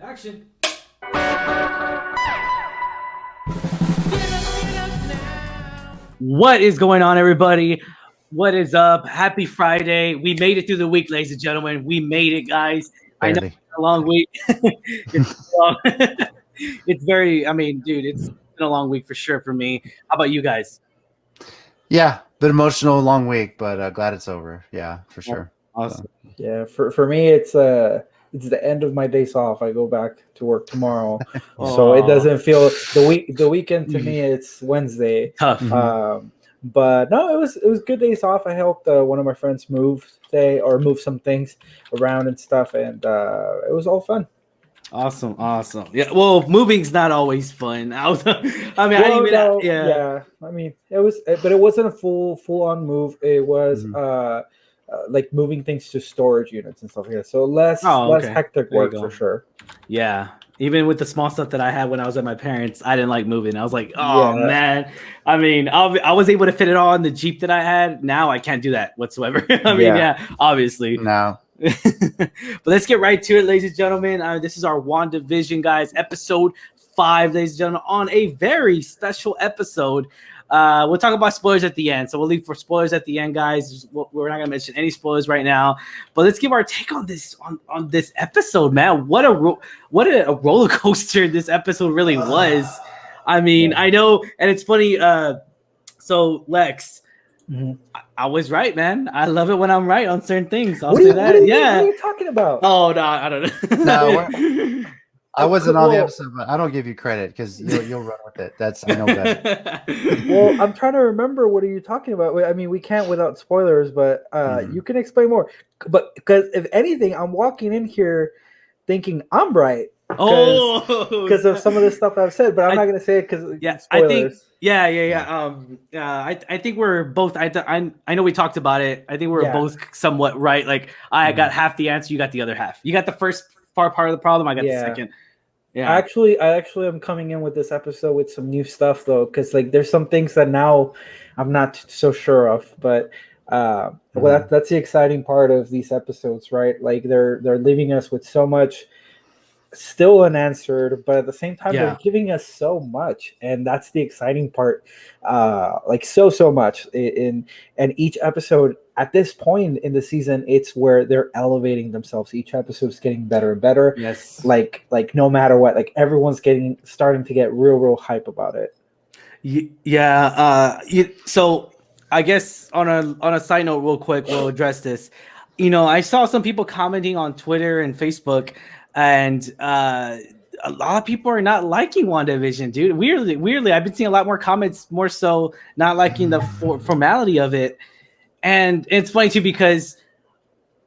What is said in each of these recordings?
Action. What is going on, everybody? What is up? Happy Friday. We made it through the week, ladies and gentlemen. We made it, guys. Barely. I know it's a long week. It's long. It's very, I mean, dude, it's been a long week for sure for me. How about you guys? Yeah, bit emotional, long week, but glad it's over. Yeah, for sure. Awesome. So. Yeah, for me, it's the end of my days off. I go back to work tomorrow, so it doesn't feel the weekend to me. It's Wednesday. Tough. But no, it was good days off. I helped one of my friends move some things around and stuff, and it was all fun. Awesome. Yeah. Well, moving's not always fun. I mean, it was, but it wasn't a full on move. It was like moving things to storage units and stuff like that. So less hectic work for sure. Yeah. Even with the small stuff that I had when I was at my parents', I didn't like moving. I was like, man. I mean, I was able to fit it all in the Jeep that I had. Now I can't do that whatsoever. Obviously. No. But let's get right to it, ladies and gentlemen. This is our Wandavision, guys, episode 5, ladies and gentlemen, on a very special episode. We'll talk about spoilers at the end, so we'll leave for spoilers at the end, guys. We're not gonna mention any spoilers right now, but let's give our take on this on this episode, man. What a roller coaster this episode really was. I mean, I know, and it's funny. So Lex. Mm-hmm. I was right, man. I love it when I'm right on certain things. I'll say that. What are you talking about? Oh no, I don't know. No, I wasn't on the episode, but I don't give you credit because you'll run with it. I know that. Well, I'm trying to remember. What are you talking about? I mean, we can't without spoilers, but you can explain more. But because if anything, I'm walking in here thinking I'm right. Because of some of the stuff I've said, but I'm not going to say it because spoilers. I think I think we're both. I know we talked about it. I think we're both somewhat right. Like I got half the answer, you got the other half. You got the first part of the problem. I got the second. Yeah. I actually am coming in with this episode with some new stuff though, because like there's some things that now I'm not so sure of, but. Well, that's the exciting part of these episodes, right? Like they're leaving us with so much still unanswered, but at the same time they're giving us so much, and that's the exciting part. Like so much in each episode at this point in the season, it's where they're elevating themselves. Each episode's getting better and better. Yes, like no matter what, like everyone's starting to get real hype about it. So I guess on a side note, real quick, we'll address this. You know, I saw some people commenting on Twitter and Facebook. And a lot of people are not liking WandaVision, dude. Weirdly, I've been seeing a lot more comments, more so not liking the formality of it. And it's funny too because,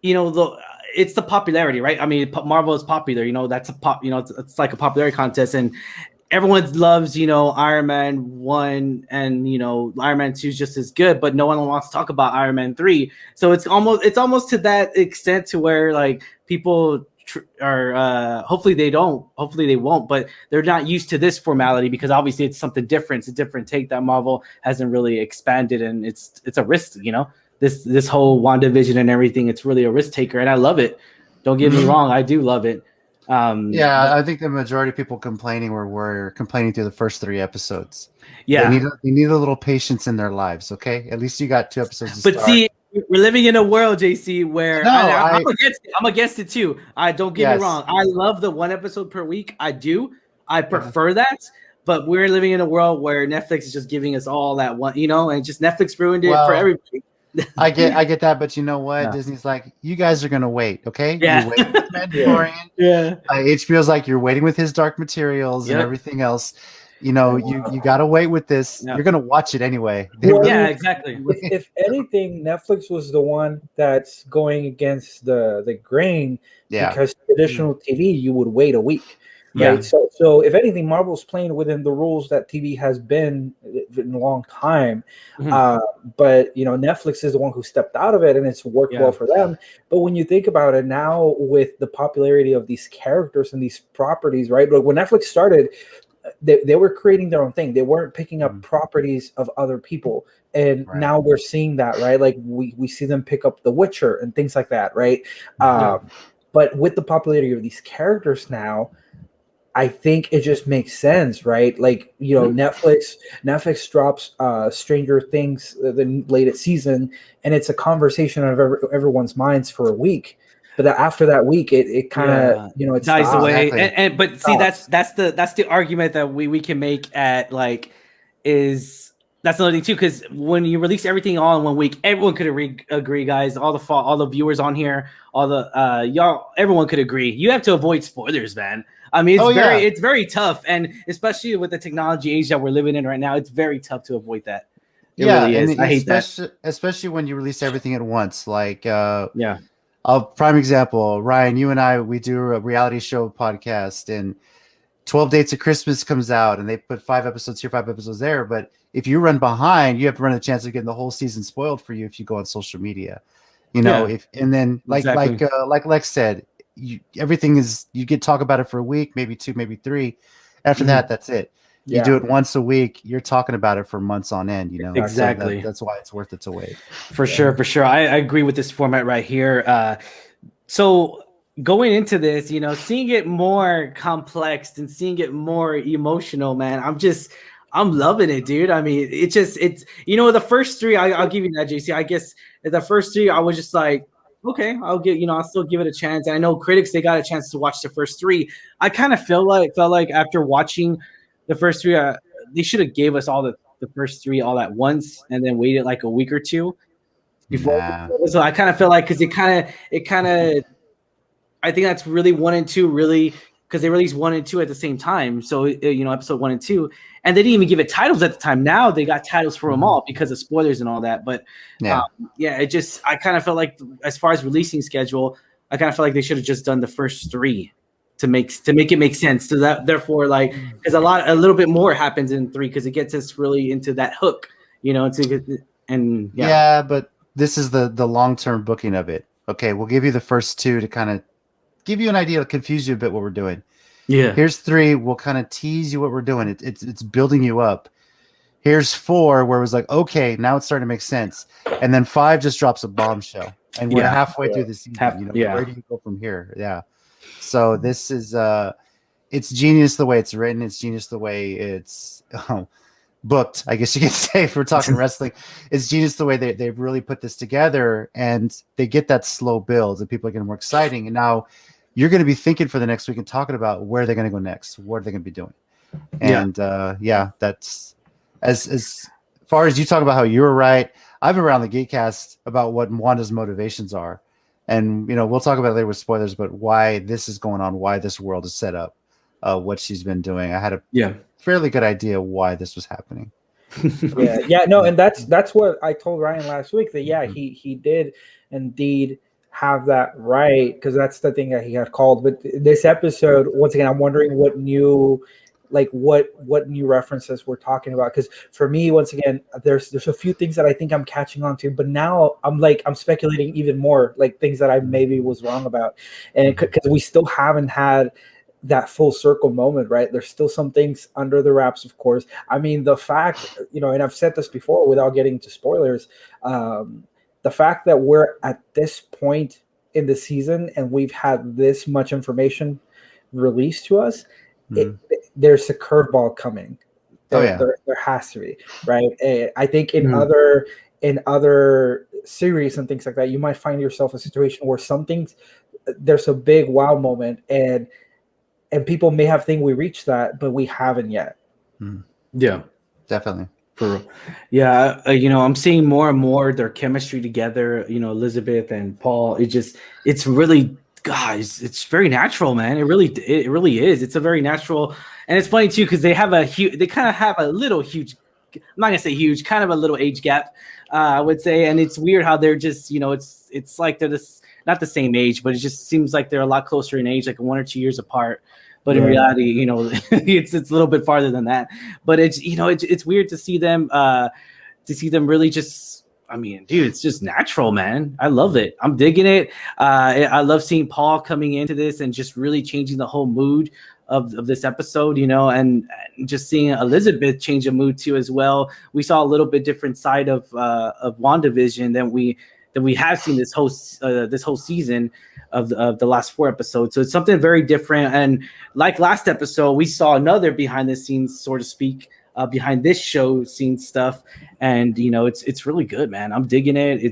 you know, it's the popularity, right? I mean, Marvel is popular. You know, that's it's like a popularity contest, and everyone loves, you know, Iron Man 1 and, you know, Iron Man 2 is just as good, but no one wants to talk about Iron Man 3. So it's almost to that extent to where like people hopefully they won't, but they're not used to this formality because obviously it's something different. It's a different take that Marvel hasn't really expanded, and it's a risk, you know, this whole WandaVision and everything. It's really a risk taker, and I love it. Don't get me wrong, I do love it. I think the majority of people complaining were complaining through the first 3 episodes. Yeah, they need a little patience in their lives. Okay, at least you got 2 episodes. But see, we're living in a world, JC, where I'm against it too. I don't get me wrong. I love the 1 episode per week. I do. I prefer that. But we're living in a world where Netflix is just giving us all that one, you know, and just Netflix ruined it for everybody. I get that, but you know what? Yeah. Disney's like, you guys are gonna wait, okay? Yeah. You wait with Mandalorian. HBO's like, you're waiting with his Dark Materials and everything else. You know, you gotta wait with this. You're gonna watch it anyway. Exactly. If anything, Netflix was the one that's going against the grain because traditional TV, you would wait a week. Right. So if anything, Marvel's playing within the rules that TV has been in a long time. But you know, Netflix is the one who stepped out of it, and it's worked well for them. But when you think about it now, with the popularity of these characters and these properties, right? But when Netflix started, they were creating their own thing. They weren't picking up properties of other people. And now we're seeing that, right? Like we see them pick up The Witcher and things like that, right? But But with the popularity of these characters now, I think it just makes sense, right? Like, you know, Netflix drops Stranger Things the latest season, and it's a conversation on everyone's minds for a week. But after that week, it kind of it dies away. Exactly. But see, that's the argument that we can make at like is that's another thing too, because when you release everything all in 1 week, everyone could agree, guys. All the viewers on here, all the y'all, everyone could agree. You have to avoid spoilers, man. I mean, it's very tough, and especially with the technology age that we're living in right now, it's very tough to avoid that. It really is. I hate that, especially when you release everything at once. Like, a prime example, Ryan, you and I, we do a reality show podcast, and 12 Dates of Christmas comes out, and they put 5 episodes here, 5 episodes there. But if you run behind, you have to run a chance of getting the whole season spoiled for you if you go on social media. You know, like Lex said, everything is, you get talk about it for a week, maybe 2, maybe 3. After that, that's it. You do it once a week, you're talking about it for months on end, you know. Exactly. So that's why it's worth it to wait. For sure. I agree with this format right here. So going into this, you know, seeing it more complex and seeing it more emotional, man, I'm loving it, dude. I mean, it's you know, the first 3, I'll give you that, JC. I guess the first 3, I was just like, okay, I'll still give it a chance. And I know critics, they got a chance to watch the first 3. I kind of felt like after watching the first 3, they should have gave us all the first 3 all at once and then waited like a week or 2 before. So I kind of feel like, because it kind of, I think that's really 1 and 2 really, because they released 1 and 2 at the same time. So, you know, episode 1 and 2, and they didn't even give it titles at the time. Now they got titles for them all because of spoilers and all that. But I kind of felt like, as far as releasing schedule, I kind of felt like they should have just done the first 3 to make it make sense. So that, therefore, like, because a little bit more happens in 3 because it gets us really into that hook, you know. But this is the long-term booking of it. Okay, we'll give you the first 2 to kind of give you an idea, confuse you a bit what we're doing. Yeah. Here's 3. We'll kind of tease you what we're doing. It's building you up. Here's 4 where it was like, okay, now it's starting to make sense. And then 5 just drops a bombshell. And we're halfway through the season. Where do you go from here? Yeah. So this is it's genius the way it's written. It's genius the way it's booked, I guess you could say, if we're talking wrestling. It's genius the way they've really put this together, and they get that slow build and people are getting more exciting. And now you're going to be thinking for the next week and talking about where they're going to go next. What are they going to be doing? And that's as far as you talk about how you were right. I've been around the Geekcast about what Wanda's motivations are. And, you know, we'll talk about it later with spoilers, but why this is going on, why this world is set up, what she's been doing. I had a fairly good idea why this was happening. And that's what I told Ryan last week, that he did indeed have that right, because that's the thing that he had called. But this episode, once again, I'm wondering what new references we're talking about, because for me, once again, there's a few things that I think I'm catching on to, but now I'm speculating even more, like things that I maybe was wrong about, and because we still haven't had that full circle moment, right? There's still some things under the wraps, of course. I mean, the fact, you know, and I've said this before without getting into spoilers, the fact that we're at this point in the season and we've had this much information released to us, there's a curveball coming. There has to be, right? I think in other series and things like that, you might find yourself in a situation where there's a big wow moment, and people may have think we reached that, but we haven't yet. Yeah, definitely. For real. Yeah, you know, I'm seeing more and more their chemistry together. You know, Elizabeth and Paul. It's really, guys, it's very natural, man. It really is. It's a very natural, and it's funny too because they kind of have a little huge. I'm not gonna say huge, kind of a little age gap, I would say, and it's weird how they're just, you know, it's like they're not the same age, but it just seems like they're a lot closer in age, like 1 or 2 years apart. But in reality, you know, it's a little bit farther than that. But it's, you know, it's weird to see them really just. I mean, dude, it's just natural, man. I love it. I'm digging it. I love seeing Paul coming into this and just really changing the whole mood of this episode, you know, and just seeing Elizabeth change the mood too as well. We saw a little bit different side of WandaVision than we than we have seen this whole season of the last 4 episodes. So it's something very different. And like last episode, we saw another behind the scenes, so to speak, behind this show scene stuff. And it's really good, man. I'm digging it.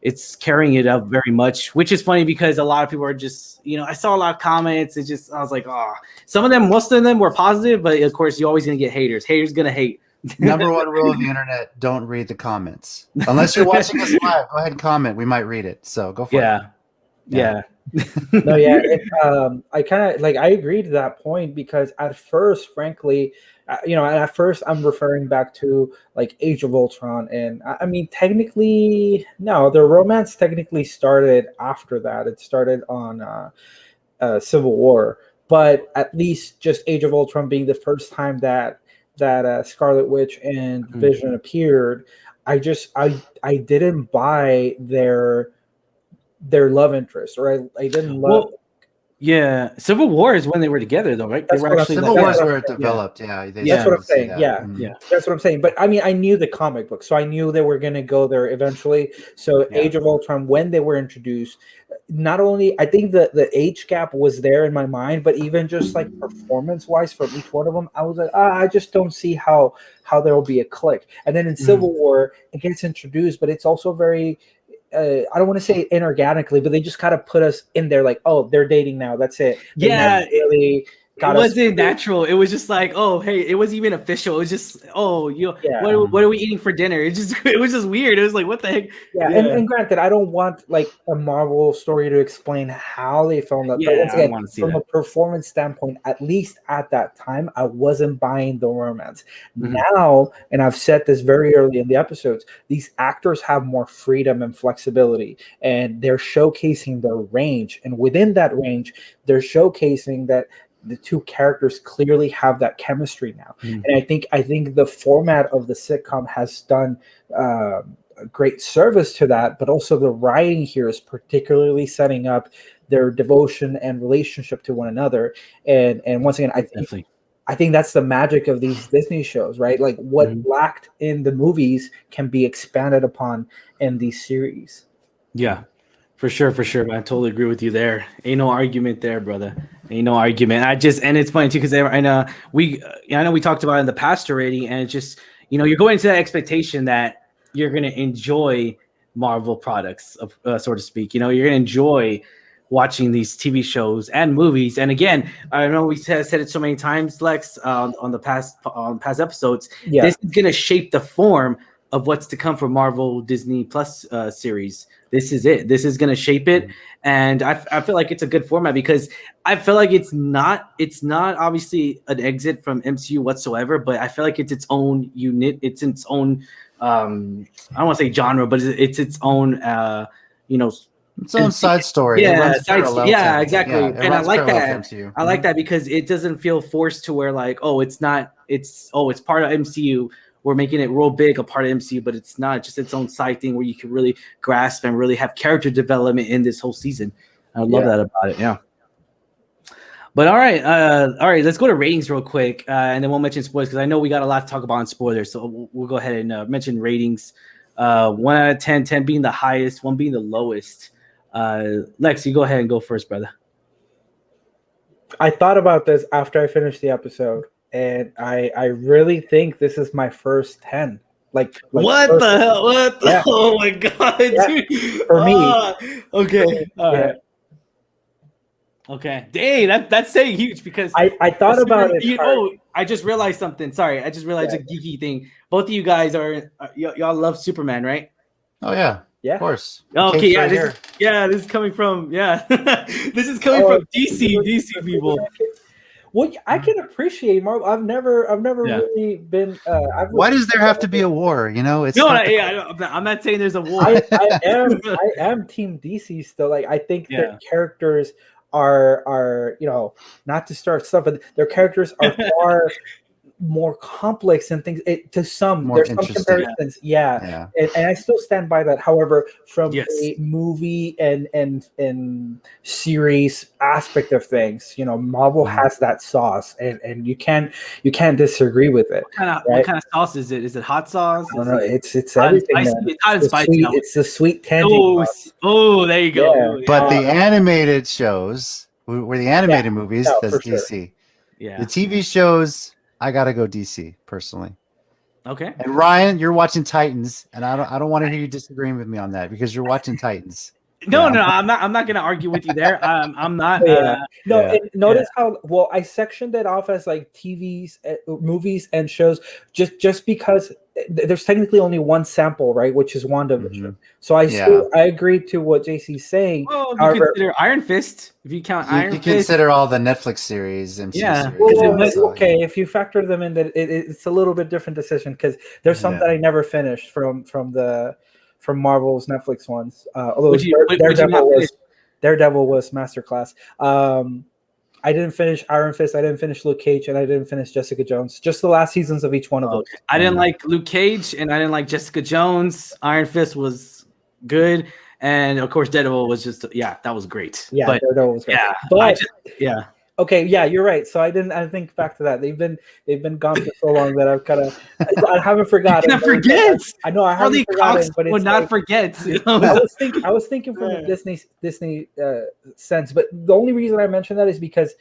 It's carrying it up very much, which is funny because a lot of people are just, I saw a lot of comments. I was like, most of them were positive, but of course you're always going to get haters. Haters going to hate. Number one rule of the internet: don't read the comments unless you're watching us live. Go ahead and comment. We might read it. So go for it. Yeah. No, yeah. I kind of I agree to that point because at first, frankly, at first I'm referring back to Age of Ultron, and I mean technically, no, the romance technically started after that. It started on Civil War, but at least just Age of Ultron being the first time that Scarlet Witch and Vision appeared, I didn't buy their love interest, or I didn't love. Yeah, Civil War is when they were together, though, right? That's they were actually Civil War is where it developed. Yeah, that's what I'm saying. Yeah, that's what I'm saying. But I mean, I knew the comic book, so I knew they were going to go there eventually. So Age of Ultron, when they were introduced, not only I think the age gap was there in my mind, but even just performance wise from each one of them, I was like, I just don't see how there will be a click. And then in Civil War, it gets introduced, but it's also very. I don't want to say inorganically, but they just kind of put us in there they're dating now. That's it. It wasn't natural. It was just hey, it wasn't even official. It was just, what are we eating for dinner? It was just weird. It was what the heck? Yeah. And granted, I don't want a Marvel story to explain how they filmed that. Yeah, I want to see from that. a performance standpoint, at least at that time, I wasn't buying the romance. Now, and I've said this very early in the episodes, these actors have more freedom and flexibility, and they're showcasing their range. And within that range, they're showcasing that the two characters clearly have that chemistry now. And I think the format of the sitcom has done a great service to that, but also the writing here is particularly setting up their devotion and relationship to one another. And once again, I think that's the magic of these Disney shows, right? What lacked in the movies can be expanded upon in these series. Yeah. For sure, man. I totally agree with you there. Ain't no argument there, brother. Ain't no argument. And it's funny too because I know we talked about it in the past already, and it's just you're going into that expectation that you're gonna enjoy Marvel products, so to speak. You're gonna enjoy watching these TV shows and movies. And again, I know we said it so many times, Lex, on the past episodes. Yeah. This is gonna shape the form of what's to come for Marvel Disney Plus series. This is it. This is going to shape it. And I feel like it's a good format because I feel like it's not obviously an exit from MCU whatsoever, but I feel like it's its own unit. It's its own, I don't want to say genre, but it's its own, its own side story. Yeah, exactly. Yeah, and I like that. I like that because it doesn't feel forced to where it's part of MCU. We're making it real big, a part of MCU, but it's not just its own side thing where you can really grasp and really have character development in this whole season. I love that about it. Yeah. But all right. Let's go to ratings real quick, and then we'll mention spoilers because I know we got a lot to talk about on spoilers. So we'll go ahead and mention ratings. 1 out of 10, 10 being the highest, 1 being the lowest. Lex, you go ahead and go first, brother. I thought about this after I finished the episode. And I really think this is my first 10. What the hell? What? Yeah. Oh my god, dude. For me. Okay. All right. Okay. Dang, that's saying huge because I thought about it. I just realized something. Sorry, I just realized a geeky thing. Both of you guys y'all love Superman, right? Oh yeah. Yeah. Of course. Okay, this is coming from this is coming from DC people. Well, I can appreciate Marvel. I've never really been. Why does there have to be a war? It's I'm not saying there's a war. I am Team DC still. I think their characters are not to start stuff, but their characters are far more complex and things. There's some comparisons, and I still stand by that. However, from a movie and series aspect of things, Marvel has that sauce, and you can't disagree with it. What kind of sauce is it? Is it hot sauce? I don't know. It's everything. It's hot and spicy. It's the sweet tangy. There you go. But the animated shows were the animated movies. That's DC. Sure. Yeah. The TV shows, I gotta go DC personally. Okay. And Ryan, you're watching Titans, and I don't want to hear you disagreeing with me on that because you're watching Titans. No, I'm not gonna argue with you there. I'm not. Notice how well I sectioned it off as like TVs, movies, and shows, just because there's technically only one sample, right? Which is WandaVision. Mm-hmm. So I agree to what JC's saying. Well, you consider Iron Fist if you count Iron Fist. You consider all the Netflix series, MCU series. Well, okay, if you factor them in, that it's a little bit different decision because there's some that I never finished from Marvel's Netflix ones. Although Daredevil was masterclass. I didn't finish Iron Fist. I didn't finish Luke Cage, and I didn't finish Jessica Jones. Just the last seasons of each one of those. I didn't like Luke Cage, and I didn't like Jessica Jones. Iron Fist was good, and of course, Daredevil was just that was great. Yeah, Daredevil was great. Yeah, Okay, yeah, you're right. So I think back to that. They've been gone for so long that I've kind of I haven't forgotten. You forget. I know I haven't forgotten, but it's not forget. I was thinking from the Disney sense, but the only reason I mentioned that is because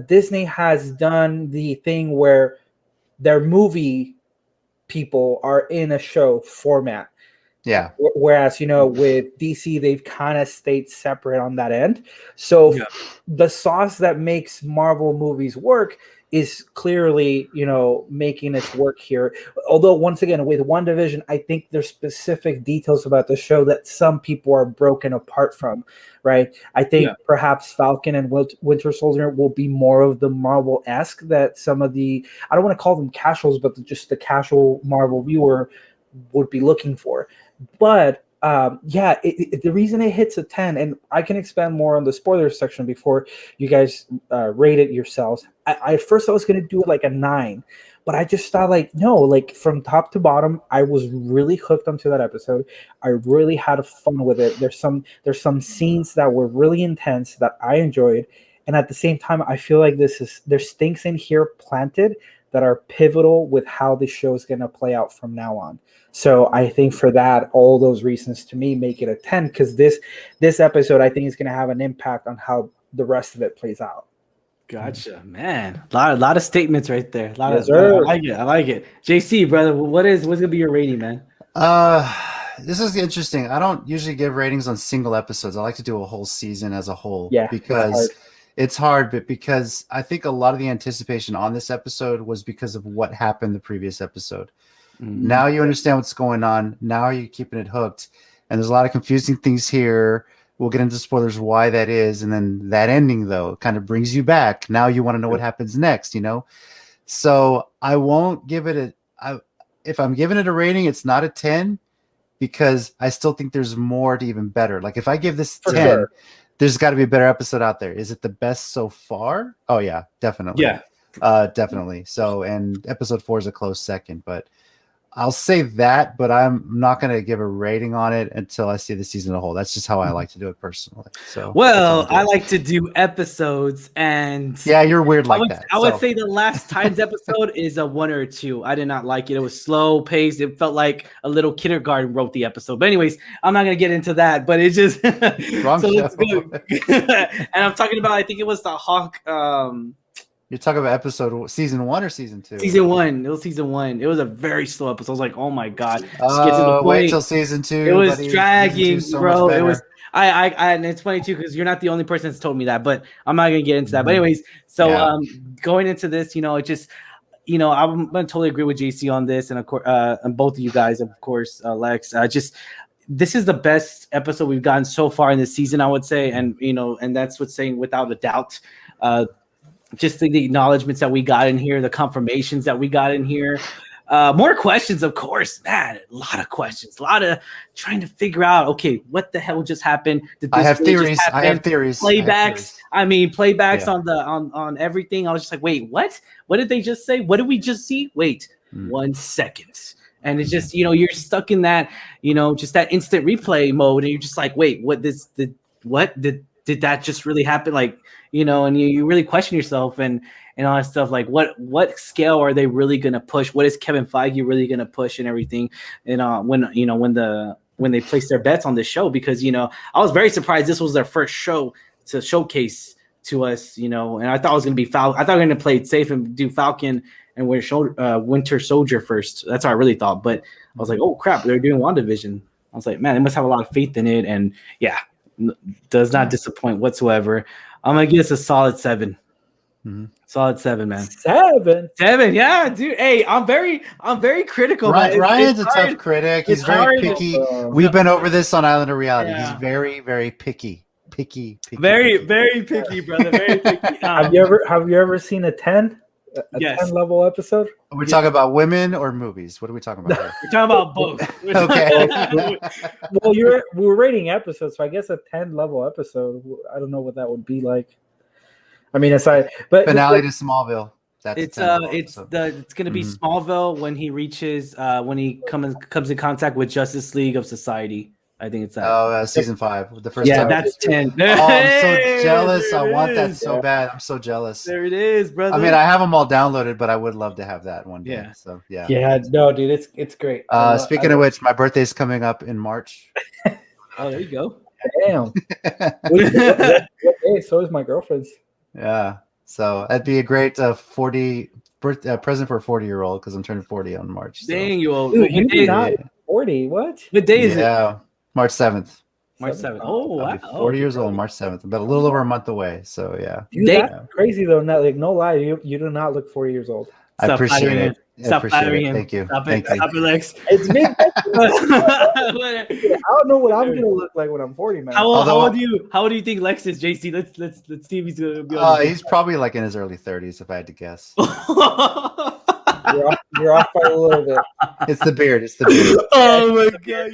Disney has done the thing where their movie people are in a show format. Yeah. Whereas, with DC, they've kind of stayed separate on that end. So the sauce that makes Marvel movies work is clearly, making its work here. Although, once again, with WandaVision, I think there's specific details about the show that some people are broken apart from, right? I think perhaps Falcon and Winter Soldier will be more of the Marvel-esque that some of the, I don't want to call them casuals, but just the casual Marvel viewer would be looking for. But the reason it hits a 10, and I can expand more on the spoilers section before you guys rate it yourselves. At first I was going to do it like a 9, but I just thought from top to bottom, I was really hooked onto that episode. I really had fun with it. There's some scenes that were really intense that I enjoyed, and at the same time, I feel like there's things in here planted that are pivotal with how the show is going to play out from now on. So I think for that, all those reasons to me make it a 10, because this episode I think is going to have an impact on how the rest of it plays out. Gotcha, man. A lot of statements right there. I like it. JC, brother, what's gonna be your rating, man? This is interesting. I don't usually give ratings on single episodes. I like to do a whole season as a whole. Yeah, because it's hard, but because I think a lot of the anticipation on this episode was because of what happened the previous episode. Mm-hmm. Now you understand what's going on. Now you're keeping it hooked. And there's a lot of confusing things here. We'll get into spoilers why that is. And then that ending, though, kind of brings you back. Now you want to know what happens next, So I won't give it if I'm giving it a rating, it's not a 10 because I still think there's more to even better. Like if I give this 10, there's got to be a better episode out there. Is it the best so far? Oh, yeah, definitely. Yeah. Definitely. So, and episode 4 is a close second, but I'll say that, but I'm not going to give a rating on it until I see the season as a whole. That's just how I like to do it personally. So, I like to do episodes, and you're weird that. I would say the last time's episode is a 1 or 2. I did not like it. It was slow paced. It felt like a little kindergarten wrote the episode. But anyways, I'm not going to get into that. But it just wrong so let's go. And I'm talking about. I think it was the Hawk. You're talking about season 1 or season 2? Season 1. It was season 1. It was a very slow episode. I was like, oh my god. Wait till season 2. It was dragging, bro. It was. I and it's funny too because you're not the only person that's told me that, but I'm not gonna get into that. But anyways, so going into this, it just, I'm gonna totally agree with JC on this, and of course, and both of you guys, of course, Lex. This is the best episode we've gotten so far in this season, I would say, and and that's what's saying without a doubt. Just the acknowledgments that we got in here, the confirmations that we got in here. More questions, of course, man. A lot of questions, a lot of trying to figure out. Okay, what the hell just happened? Did this I have really just theories. happen? I have theories. Playbacks. Playbacks on everything. I was just like, wait, what? What did they just say? What did we just see? Wait, 1 second. And it's just, you're stuck in that, just that instant replay mode, and you're just like, wait, did that just really happen? Like, and you really question yourself and all that stuff. Like, what scale are they really gonna push? What is Kevin Feige really gonna push and everything? And when they place their bets on this show, because I was very surprised this was their first show to showcase to us, and I thought it was gonna be Falcon. I thought we were gonna play it safe and do Falcon and Winter Soldier first. That's what I really thought. But I was like, oh crap, they're doing WandaVision. I was like, man, they must have a lot of faith in it. And yeah, does not disappoint whatsoever. I'm gonna give this a solid 7. Solid 7, man. 7, yeah, dude. Hey, I'm very critical. Ryan's a tough critic. He's very picky. We've been over this on Island of Reality. Yeah. He's very, very picky. Very picky, brother. Very picky. Have you ever seen a 10? A 10 level episode? Are we talking about women or movies? What are we talking about here? We're talking about both. Okay. Well, we're rating episodes, so I guess a 10 level episode. I don't know what that would be like. I mean, aside, but finale to Smallville. It's going to be Smallville when he reaches when he comes in contact with Justice League of Society. I think it's that. Oh, season 5. The first. Yeah, time. That's 10. Oh, I'm so jealous. I want that so bad. I'm so jealous. There it is, brother. I mean, I have them all downloaded, but I would love to have that one day. Yeah. So yeah. Yeah, no, dude, it's great. Speaking of which, my birthday's coming up in March. Oh, there you go. Damn. What day? So is my girlfriend's. Yeah. So that'd be a great 40 present for a 40-year-old because I'm turning 40 on March. So. Dang, you old. Dude, you're not 40. What? What day is it? Yeah. March 7th. March 7th. Oh, wow. 40 years old, March 7th. About a little over a month away. So, yeah. Dude, that's crazy, though. Not, no lie. You do not look 40 years old. I appreciate it. Stop flattering him. Thank you. Stop it, Lex. It's me. I don't know what I'm gonna look like when I'm 40, man. How old do you think Lex is, JC? Let's see if he's gonna be. He's probably like in his early 30s, if I had to guess. You're off by a little bit. It's the beard. Oh my god,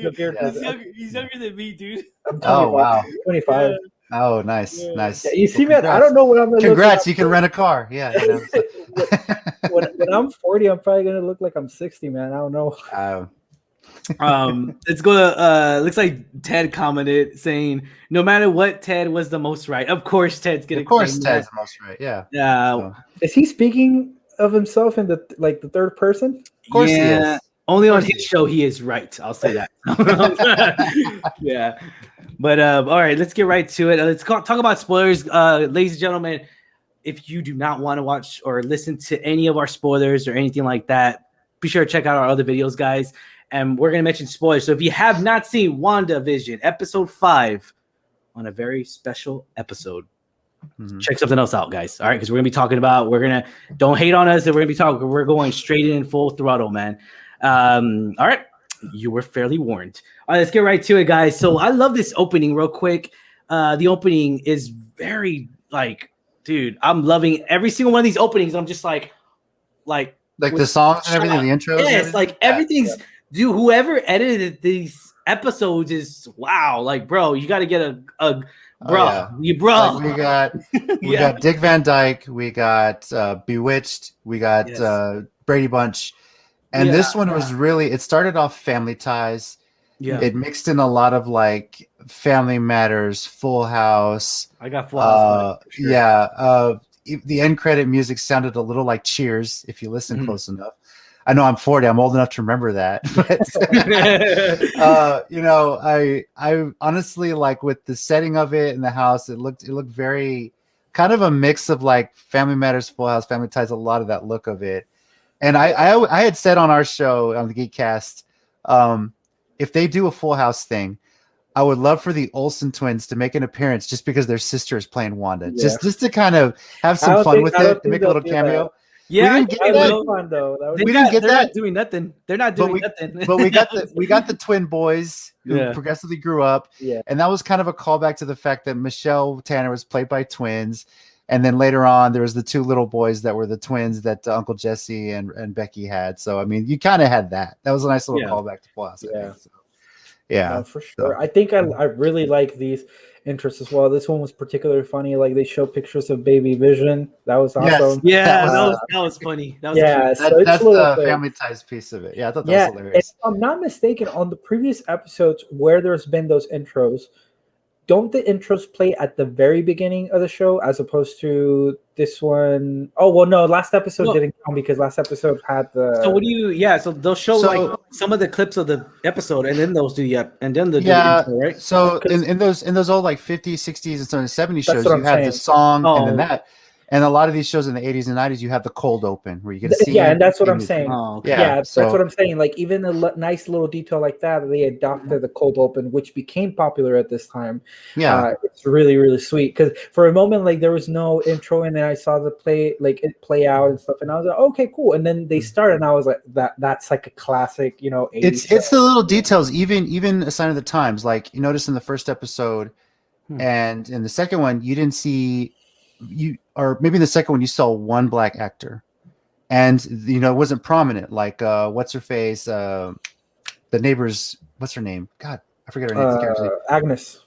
he's younger than me, dude. I'm 25. Wow. 25. Yeah. Oh, nice. Yeah, you see, man, I don't know what I'm gonna Congrats, you can rent a car. Yeah. When I'm 40, I'm probably gonna look like I'm 60, man. I don't know. Let's go to looks like Ted commented saying, no matter what, Ted was the most right. Of course, Ted's gonna. Of course, Ted's the most right. Yeah. So. Is he speaking of himself in the third person? Of course he is. Only on his show he is right. I'll say that. Yeah. But all right, let's get right to it. Let's talk about spoilers, ladies and gentlemen. If you do not want to watch or listen to any of our spoilers or anything like that, be sure to check out our other videos, guys. And we're going to mention spoilers. So if you have not seen WandaVision episode 5 on a very special episode, check something else out, guys. All right, because we're going to be talking about, don't hate on us, and we're going to be talking, we're going straight in full throttle, man. All right. You were fairly warned. All right, let's get right to it, guys. So I love this opening real quick. The opening is very dude, I'm loving every single one of these openings. I'm just like the songs and everything, the intros. Yes, everything's dude. Whoever edited these episodes is wow. Like, bro, you got to get a bro. We got Dick Van Dyke. We got Bewitched. We got Brady Bunch. And this one was really, it started off Family Ties. Yeah. It mixed in a lot of Family Matters, Full House. I got Full House. Sure. Yeah. The end credit music sounded a little like Cheers if you listen close enough. I know I'm 40. I'm old enough to remember that. But, I honestly, with the setting of it in the house, it looked very kind of a mix of Family Matters, Full House, Family Ties, a lot of that look of it. And I had said on our show, on the Geekcast, if they do a Full House thing, I would love for the Olsen twins to make an appearance just because their sister is playing Wanda. Yeah. Just to kind of have some fun with it, to make a little cameo. Yeah, we didn't get that. Fun, though. They're not doing nothing. They're not doing nothing. But we got the twin boys who progressively grew up. Yeah. And that was kind of a callback to the fact that Michelle Tanner was played by twins. And then later on, there was the two little boys that were the twins that Uncle Jesse and Becky had. So I mean, you kind of had that. That was a nice little callback to Plus. I think. So, yeah, no, for sure. I think I really like these interests as well. This one was particularly funny. Like they show pictures of baby Vision. That was awesome. Yes. That was funny. That was cute. So that's the family ties piece of it. Yeah, I thought that was hilarious. If I'm not mistaken, on the previous episodes where there's been those intros, don't the intros play at the very beginning of the show as opposed to this one? Oh, well, no, last episode didn't count because last episode had the... So what do you... so they'll show like some of the clips of the episode and then they'll do the intro, right? So in those old like 50s, 60s, and some of the 70s shows, you had the song and then that. And a lot of these shows in the 80s and 90s, you have the cold open where you get to see. Yeah, and that's what I'm saying. That's what I'm saying. Like even a nice little detail like that, they adopted the cold open, which became popular at this time. Yeah, it's really, really sweet. Because for a moment, like there was no intro, and then I saw the play out and stuff, and I was like, okay, cool. And then they started, and I was like, that's like a classic, 80s It's the little details, even a sign of the times. Like you notice in the first episode, and in the second one, you didn't see. Or maybe in the second one you saw one black actor, and it wasn't prominent. Like what's her face, the neighbor's, what's her name? God, I forget her name.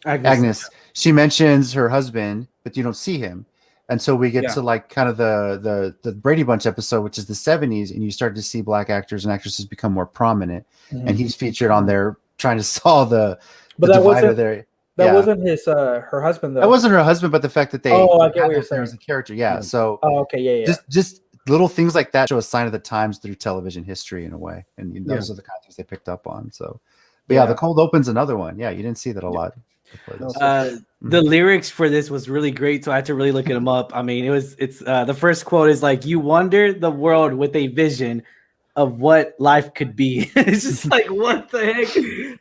Agnes. She mentions her husband, but you don't see him, and so we get to like kind of the Brady Bunch episode, which is the 70s, and you start to see black actors and actresses become more prominent, and he's featured on there trying to solve the divider there. That wasn't her husband though. That wasn't her husband, but the fact that they I get what you're saying as a character, So okay, just little things like that show a sign of the times through television history in a way, and those are the kind of things they picked up on. So, but the cold open's another one. Yeah, you didn't see that a lot. The lyrics for this was really great, so I had to really look them up. I mean, it's the first quote is like, "You wander the world with a vision of what life could be." It's just like, what the heck?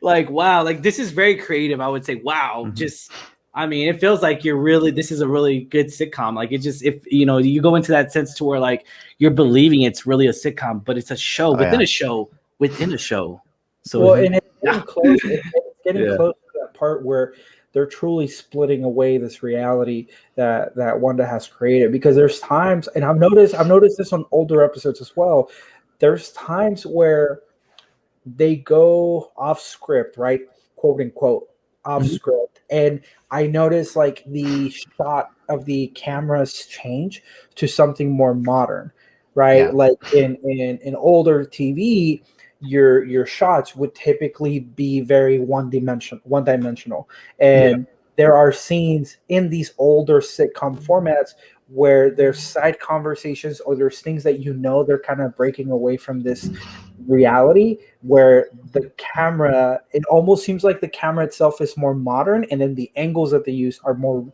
Like, wow, like this is very creative. I would say, wow, just, I mean, it feels like this is a really good sitcom. Like it just, if you go into that sense to where like you're believing it's really a sitcom, but it's a show within a show within a show. So and it's getting close. It's getting close to that part where they're truly splitting away this reality that Wanda has created. Because there's times, and I've noticed this on older episodes as well. There's times where they go off script, right? Quote unquote, off script. And I notice like the shot of the cameras change to something more modern, right? Yeah. Like in older TV, your shots would typically be very one-dimensional. And there are scenes in these older sitcom formats where there's side conversations or there's things that they're kind of breaking away from this reality where the camera, it almost seems like the camera itself is more modern, and then the angles that they use are more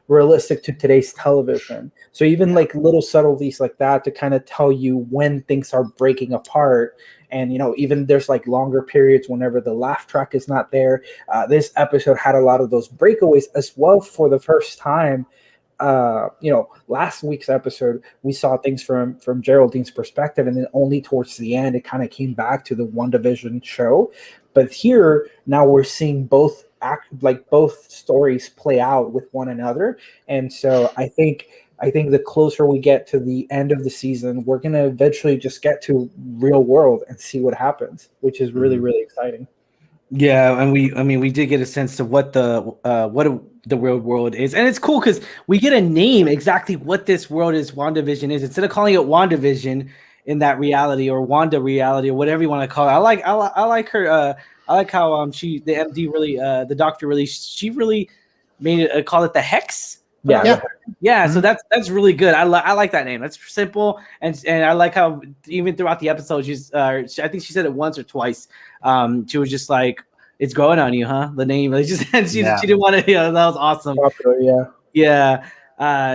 realistic to today's television. So even like little subtleties like that to kind of tell you when things are breaking apart. And even there's like longer periods whenever the laugh track is not there. This episode had a lot of those breakaways as well. For the first time, last week's episode, we saw things from Geraldine's perspective, and then only towards the end it kind of came back to the Wandavision show. But here now we're seeing both stories play out with one another, and so I think the closer we get to the end of the season, we're gonna eventually just get to real world and see what happens, which is really really exciting. Yeah, and we did get a sense of what the real world is, and it's cool because we get a name exactly what this world is. WandaVision is, instead of calling it WandaVision in that reality or Wanda reality or whatever you want to call it. I like her. I like how the MD really the doctor really made it call it the Hex. Yeah. Mm-hmm. So that's really good. I like that name. That's simple, and I like how even throughout the episode, I think she said it once or twice. She was just like, "It's growing on you, huh?" The name. She didn't want to. That was awesome. Popular, yeah.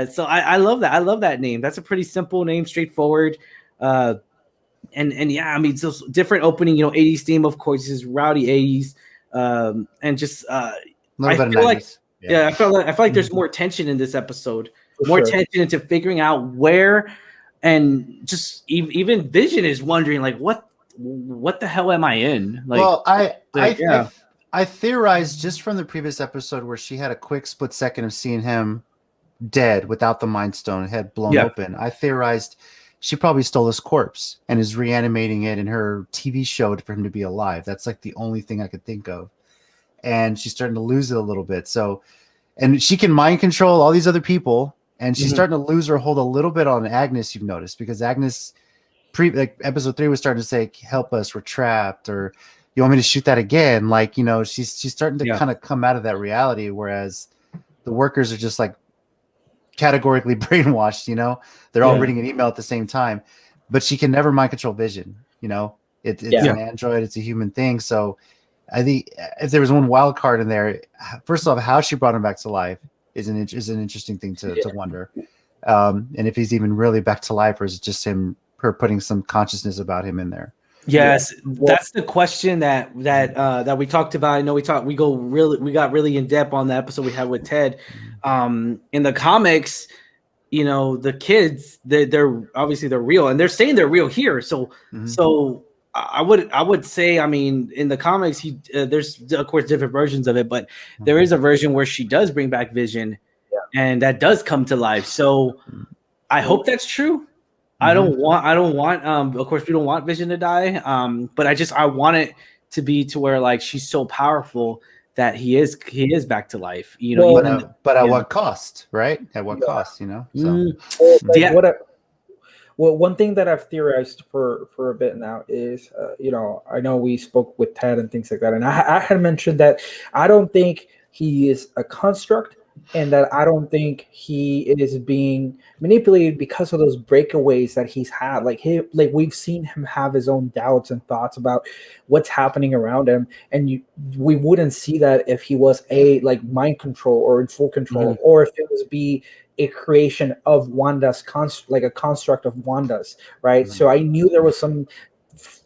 So I love that. I love that name. That's a pretty simple name, straightforward. And yeah, I mean, so different opening. 80s theme, of course, is rowdy 80s. And just I feel like. Yeah, I feel like there's more tension in this episode, tension into figuring out where, and just even Vision is wondering like, what the hell am I in? Like, well, I theorized just from the previous episode where she had a quick split second of seeing him dead without the Mind Stone, head blown open. I theorized she probably stole his corpse and is reanimating it in her TV show for him to be alive. That's like the only thing I could think of. And she's starting to lose it a little bit. So, and she can mind control all these other people, and she's starting to lose her hold a little bit on Agnes, you've noticed, because Agnes, like episode 3 was starting to say, help us, we're trapped, or you want me to shoot that again? Like, you know, she's starting to kind of come out of that reality, whereas the workers are just like categorically brainwashed, you know, they're all reading an email at the same time, but she can never mind control Vision, you know, it's an android, it's a human thing. So I think if there was one wild card in there, first off, how she brought him back to life is an interesting thing to wonder. And if he's even really back to life, or is it just her putting some consciousness about him in there? Yes, that's the question that we talked about. I know we got really in depth on the episode we had with Ted. In the comics, you know, the kids, they're obviously they're real, and they're saying they're real here. So I would say, I mean, in the comics, there's of course different versions of it, but there is a version where she does bring back Vision, and that does come to life. So I hope that's true. I don't want. Of course, we don't want Vision to die. But I want it to be to where like she's so powerful that he is back to life. You know, but at what cost, right? At what cost? You know. So. Well, one thing that I've theorized for a bit now is, you know, I know we spoke with Ted and things like that, and I had mentioned that I don't think he is a construct, and that I don't think he is being manipulated because of those breakaways that he's had. Like we've seen him have his own doubts and thoughts about what's happening around him, and we wouldn't see that if he was like mind control or in full control, or if it was a creation of Wanda's like a construct of Wanda's, right? So I knew there was some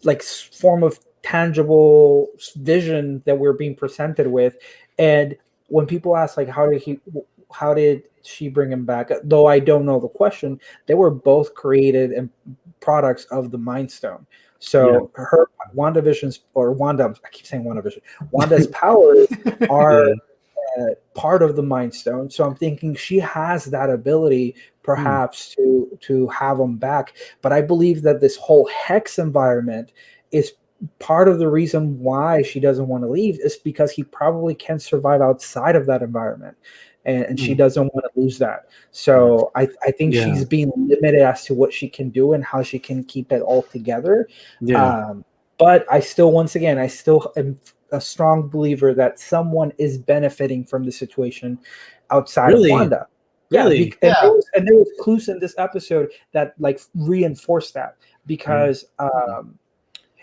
like form of tangible vision that we're being presented with. And when people ask like how did she bring him back, though I don't know the question, they were both created and products of the Mind Stone. So her Wandavision's, or Wanda, I keep saying Wandavision, Wanda's powers are part of the Mind Stone. So I'm thinking she has that ability perhaps to have him back. But I believe that this whole Hex environment is part of the reason why she doesn't want to leave, is because he probably can't survive outside of that environment. And she doesn't want to lose that. So I think she's being limited as to what she can do and how she can keep it all together. But I still am a strong believer that someone is benefiting from the situation outside of Wanda. Really? And there was clues in this episode that like reinforced that, because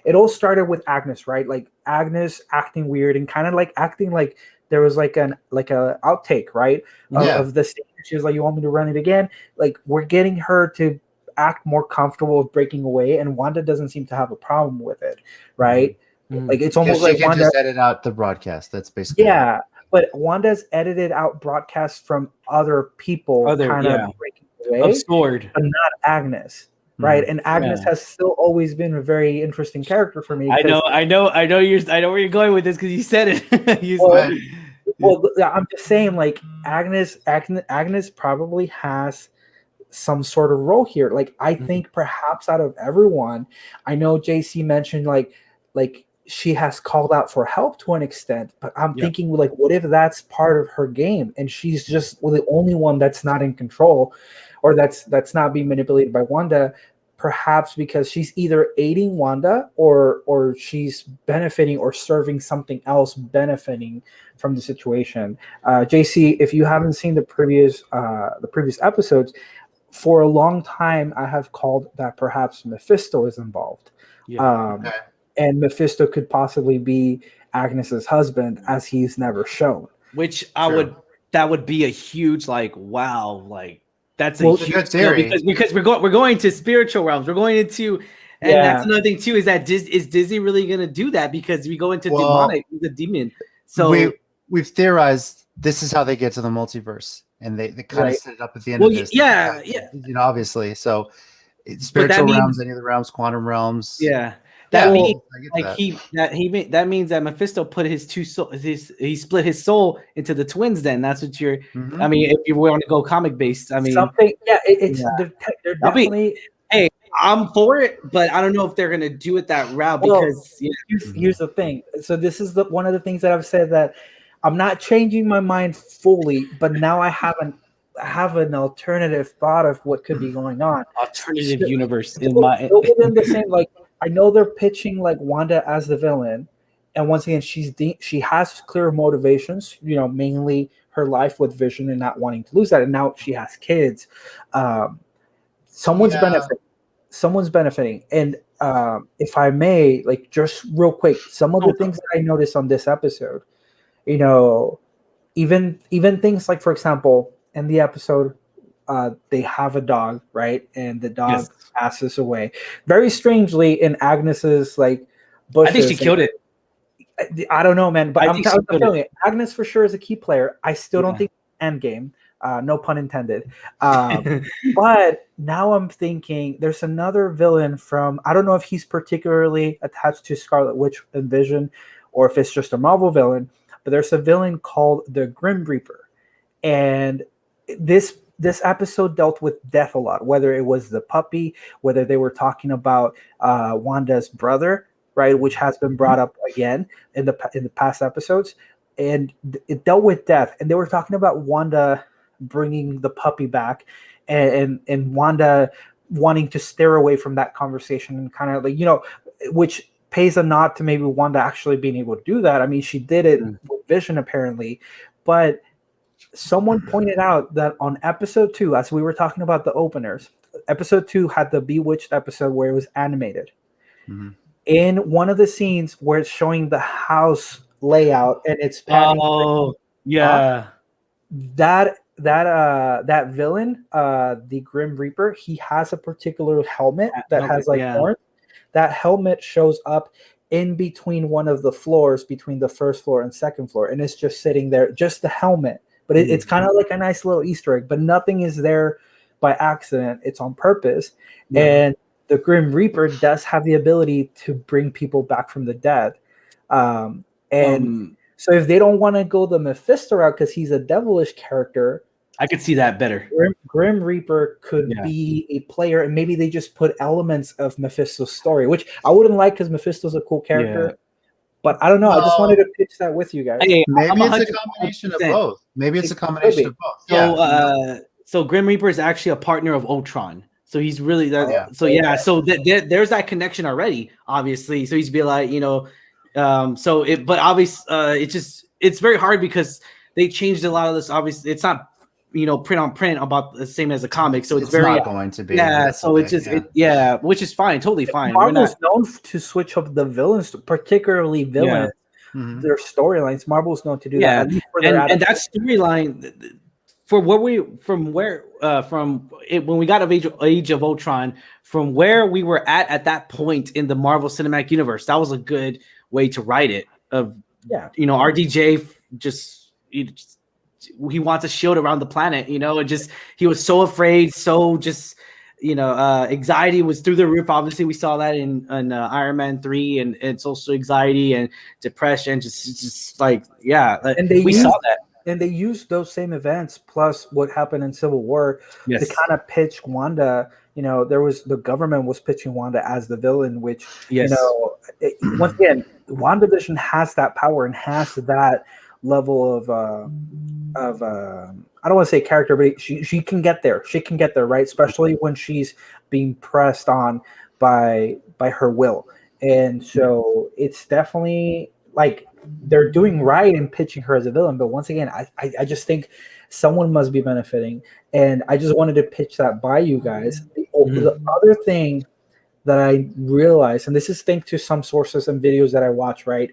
it all started with Agnes, right? Like Agnes acting weird and kind of like acting like there was like a outtake, right? Of the stage. She was like, "You want me to run it again?" Like, we're getting her to act more comfortable with breaking away, and Wanda doesn't seem to have a problem with it, right? Like it's almost like Wanda just edit out the broadcast. That's basically but Wanda's edited out broadcasts from other people, kind of breaking away, absurd, but not Agnes. Right, and Agnes has still always been a very interesting character for me. I know where you're going with this, because you said it. Well, I'm just saying, like Agnes probably has some sort of role here. Like I think perhaps out of everyone, I know JC mentioned like she has called out for help to an extent, but I'm thinking like, what if that's part of her game and she's just the only one that's not in control, or that's not being manipulated by Wanda? Perhaps because she's either aiding Wanda or she's benefiting or serving something else benefiting from the situation. JC, if you haven't seen the previous episodes, for a long time I have called that perhaps Mephisto is involved. And Mephisto could possibly be Agnes's husband, as he's never shown. Which that would be a huge like wow, like that's a huge theory, because we're going to spiritual realms. We're going into, and that's another thing too, is that is Disney really going to do that? Because we go into the demon. So we've theorized this is how they get to the multiverse, and they kind of set it up at the end of this. You know, obviously. So spiritual realms, any of the realms, quantum realms. Yeah. That means that means that Mephisto put his two soul, he split his soul into the twins. Then that's what you're. I mean, if you want to go comic based, I mean, something. Yeah, they're definitely. Hey, I'm for it, but I don't know if they're gonna do it that route because here's the thing. So this is one of the things that I've said that I'm not changing my mind fully, but now I have an alternative thought of what could be going on. Alternative universe in still within the same. Like I know they're pitching like Wanda as the villain, and once again she has clear motivations. You know, mainly her life with Vision and not wanting to lose that, and now she has kids. Someone's benefiting, and if I may, like just real quick, some of the things that I noticed on this episode, you know, even things like, for example, in the episode, they have a dog, right, and the dog passes away very strangely in Agnes's like bushes. I think she killed it. I don't know, man, but I'm telling you, Agnes for sure is a key player. I still don't think Endgame. No pun intended. But now I'm thinking there's another villain from, I don't know if he's particularly attached to Scarlet Witch and Vision or if it's just a Marvel villain, but there's a villain called the Grim Reaper. And this episode dealt with death a lot, whether it was the puppy, whether they were talking about Wanda's brother, right, which has been brought up again in the past episodes. And it dealt with death. And they were talking about Wanda bringing the puppy back and Wanda wanting to steer away from that conversation and kind of like, you know, which pays a nod to maybe Wanda actually being able to do that. I mean, she did it with Vision apparently, but someone pointed out that on episode 2, as we were talking about the openers, episode 2 had the Bewitched episode where it was animated. In one of the scenes where it's showing the house layout and it's panning. That villain, the Grim Reaper, he has a particular helmet that has like horns. That helmet shows up in between one of the floors, between the first floor and second floor, and it's just sitting there, just the helmet. But it's kind of like a nice little Easter egg, but nothing is there by accident. It's on purpose. And the Grim Reaper does have the ability to bring people back from the dead. So if they don't want to go the Mephisto route because he's a devilish character, I could see that better. Grim Reaper could be a player, and maybe they just put elements of Mephisto's story, which I wouldn't like because Mephisto's a cool character. Yeah. But I don't know. I just wanted to pitch that with you guys. Maybe it's a combination of both. Maybe it's a combination of both. So Grim Reaper is actually a partner of Ultron. So he's really that. So there's that connection already, obviously. So he's be like, you know. But obviously, it's very hard because they changed a lot of this. Obviously, it's not, you know, print on print about the same as a comic. So it's very not going to be. Yeah. So it's just which is fine, totally fine. Marvel's known to switch up the villains, particularly villains. Their storylines. Marvel's known to do that. And that storyline when we got Age of Ultron, from where we were at that point in the Marvel Cinematic Universe, that was a good way to write it. You know, RDJ he wants a shield around the planet, you know, and just he was so afraid, so just, you know, anxiety was through the roof. Obviously, we saw that in Iron Man 3 and social anxiety and depression, just like and we saw that. And they used those same events plus what happened in Civil War to kind of pitch Wanda. You know, the government was pitching Wanda as the villain, which, you know, once again, WandaVision has that power and has that level of I don't want to say character, but she can get there. She can get there, right? Especially when she's being pressed on by her will. And so it's definitely like they're doing right in pitching her as a villain. But once again, I just think someone must be benefiting. And I just wanted to pitch that by you guys. The other thing that I realized, and this is thanks to some sources and videos that I watch, right?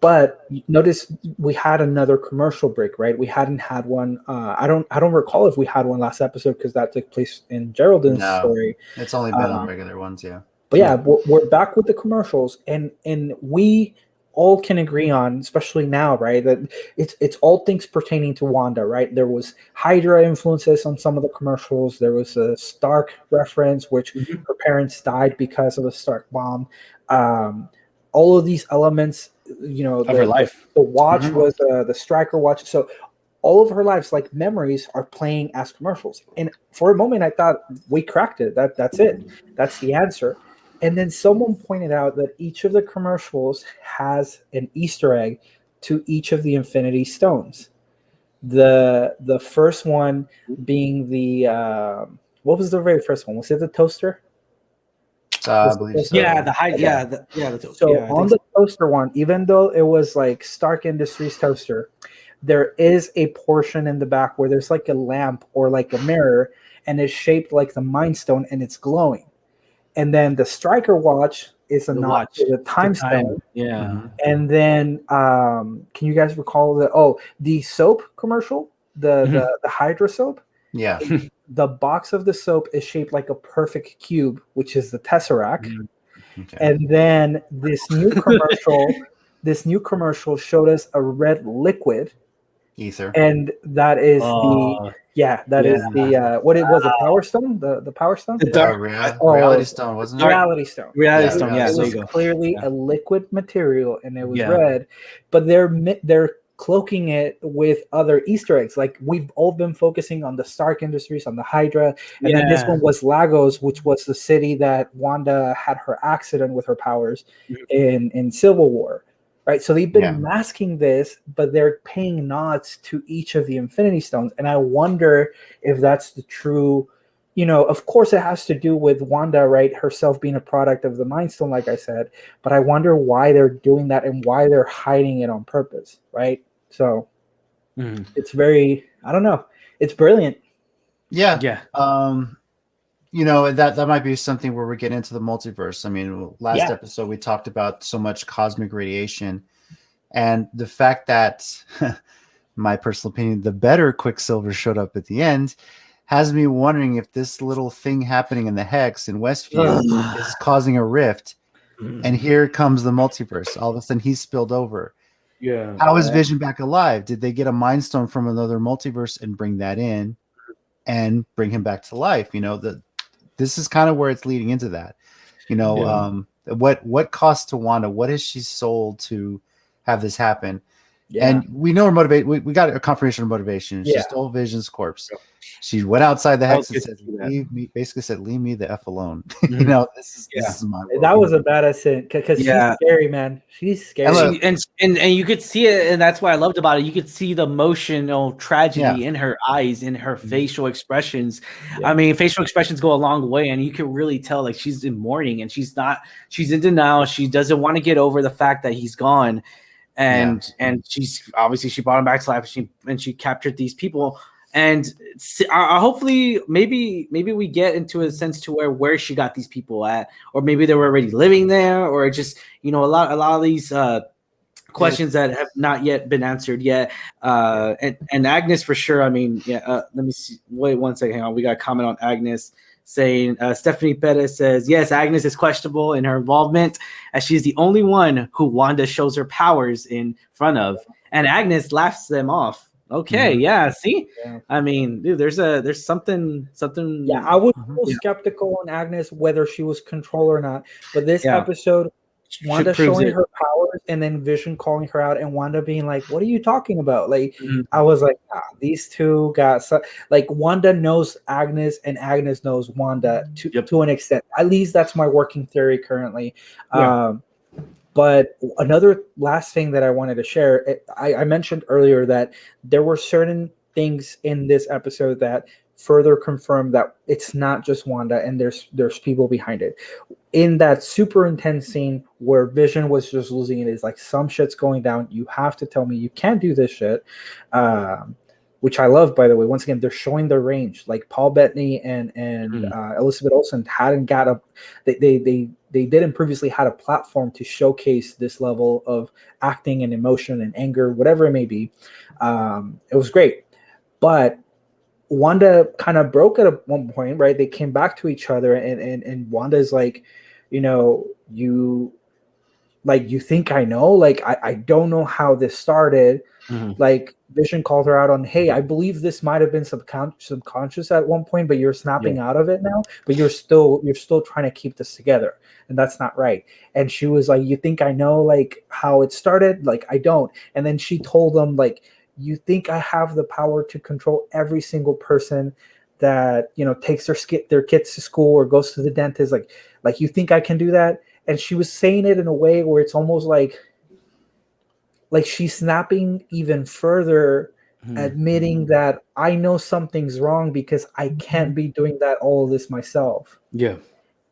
But notice we had another commercial break, right? We hadn't had one. I don't recall if we had one last episode because that took place in Geraldine's story. It's only been on regular ones, yeah. But yeah, we're back with the commercials, and we all can agree on, especially now, right? That it's all things pertaining to Wanda, right? There was Hydra influences on some of the commercials. There was a Stark reference, which her parents died because of a Stark bomb. All of these elements, of her life. The watch was the Striker watch. So all of her life's like memories are playing as commercials. And for a moment, I thought we cracked it. That's it. That's the answer. And then someone pointed out that each of the commercials has an Easter egg to each of the Infinity Stones. The first one being the what was the very first one? Was it the toaster? I believe so. Yeah, the on the toaster one, even though it was like Stark Industries toaster, there is a portion in the back where there's like a lamp or like a mirror, and it's shaped like the Mind Stone, and it's glowing. And then the Striker watch is a nod to the Time Stone. Yeah. And then can you guys recall the soap commercial, the Hydra soap? Yeah. The box of the soap is shaped like a perfect cube, which is the Tesseract. Okay. And then this new commercial showed us a red liquid ether, and that is the what it was, a Power Stone, the Power Stone, Reality Stone, wasn't it? Reality Stone. It was clearly a liquid material, and it was red, but they're cloaking it with other Easter eggs. Like, we've all been focusing on the Stark Industries, on the Hydra, and then this one was Lagos, which was the city that Wanda had her accident with her powers in Civil War. Right, so they've been masking this, but they're paying nods to each of the Infinity Stones, and I wonder if that's the true. Of course, it has to do with Wanda, right, herself being a product of the Mind Stone, like I said. But I wonder why they're doing that and why they're hiding it on purpose, right? So it's very, I don't know, it's brilliant. Yeah. That might be something where we get into the multiverse. I mean, last episode we talked about so much cosmic radiation, and the fact that, my personal opinion, the better Quicksilver showed up at the end has me wondering if this little thing happening in the Hex in Westview is causing a rift. And here comes the multiverse. All of a sudden he's spilled over. Yeah. How is Vision back alive? Did they get a Mind Stone from another multiverse and bring that in and bring him back to life? This is kind of where it's leading into that. What cost to Wanda? What has she sold to have this happen? Yeah. And we know her motivation. We got a confirmation of motivation. She stole Vision's corpse. She went outside the Hex and said, "Leave me." Basically said, "Leave me the F alone." This is my world. That was a badass scene because she's scary, man. She's scary, and you could see it, and that's what I loved about it. You could see the emotional tragedy in her eyes, in her facial expressions. I mean, facial expressions go a long way, and you can really tell like she's in mourning, and she's in denial. She doesn't want to get over the fact that he's gone. And she's obviously, she brought him back to life, and she captured these people, and hopefully maybe we get into a sense to where she got these people at, or maybe they were already living there, or just a lot of these questions that have not yet been answered yet. And Agnes for sure. I mean, let me see. Wait 1 second. Hang on. We got a comment on Agnes saying, Stephanie Perez says, yes, Agnes is questionable in her involvement, as she's the only one who Wanda shows her powers in front of. And Agnes laughs them off. Okay, see? Yeah. I mean, dude, there's something. Yeah, I was skeptical on Agnes, whether she was control or not. But this episode, Wanda showing her powers and then Vision calling her out, and Wanda being like, what are you talking about? Like, I was like, these two got like, Wanda knows Agnes and Agnes knows Wanda to an extent. At least that's my working theory currently. But another last thing that I wanted to share, I mentioned earlier that there were certain things in this episode that further confirmed that it's not just Wanda, and there's people behind it. In that super intense scene where Vision was just losing it, is like, some shit's going down. You have to tell me you can't do this shit. Which I love, by the way. Once again, they're showing their range. Like, Paul Bettany and Elizabeth Olsen hadn't got a they didn't previously had a platform to showcase this level of acting and emotion and anger, whatever it may be. It was great, but Wanda kind of broke at one point, right? They came back to each other, and Wanda's like, like, you think I know? Like, I don't know how this started. Mm-hmm. Like, Vision called her out on, hey, I believe this might have been subconscious at one point, but you're snapping out of it now. But you're still trying to keep this together, and that's not right. And she was like, you think I know, like, how it started? Like, I don't. And then she told them, like, you think I have the power to control every single person that, you know, takes their kids to school or goes to the dentist? Like you think I can do that? And she was saying it in a way where it's almost like she's snapping even further, admitting that I know something's wrong because I can't be doing all of this myself. Yeah.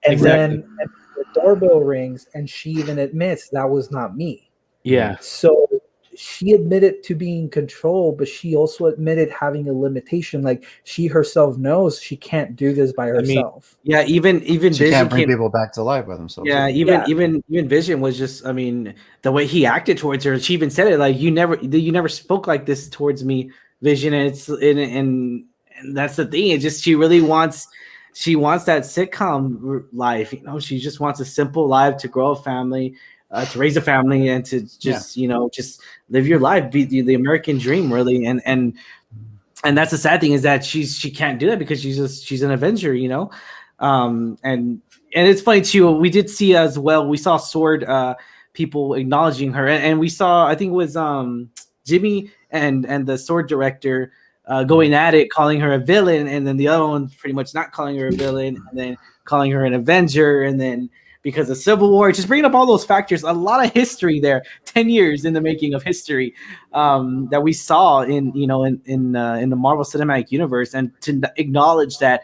And then the doorbell rings, and she even admits that was not me. Yeah. So she admitted to being controlled, but she also admitted having a limitation. Like, she herself knows she can't do this by herself. I mean, even she Vision can't bring people back to life by themselves. Yeah, even Vision was just, I mean, the way he acted towards her. She even said it, like, you never spoke like this towards me, Vision. And it's and that's the thing. It's just she wants that sitcom life. You know, she just wants a simple life to grow a family. To raise a family and to just just live your life, be the American dream, really. And that's the sad thing, is that she can't do that because she's an Avenger, you know. And it's funny too. We did see as well. We saw Sword people acknowledging her, and we saw, I think it was Jimmy and the Sword director going at it, calling her a villain, and then the other one pretty much not calling her a villain, and then calling her an Avenger, and then, because of Civil War, just bringing up all those factors, a lot of history there, 10 years in the making of history that we saw in the Marvel Cinematic Universe, and to acknowledge that,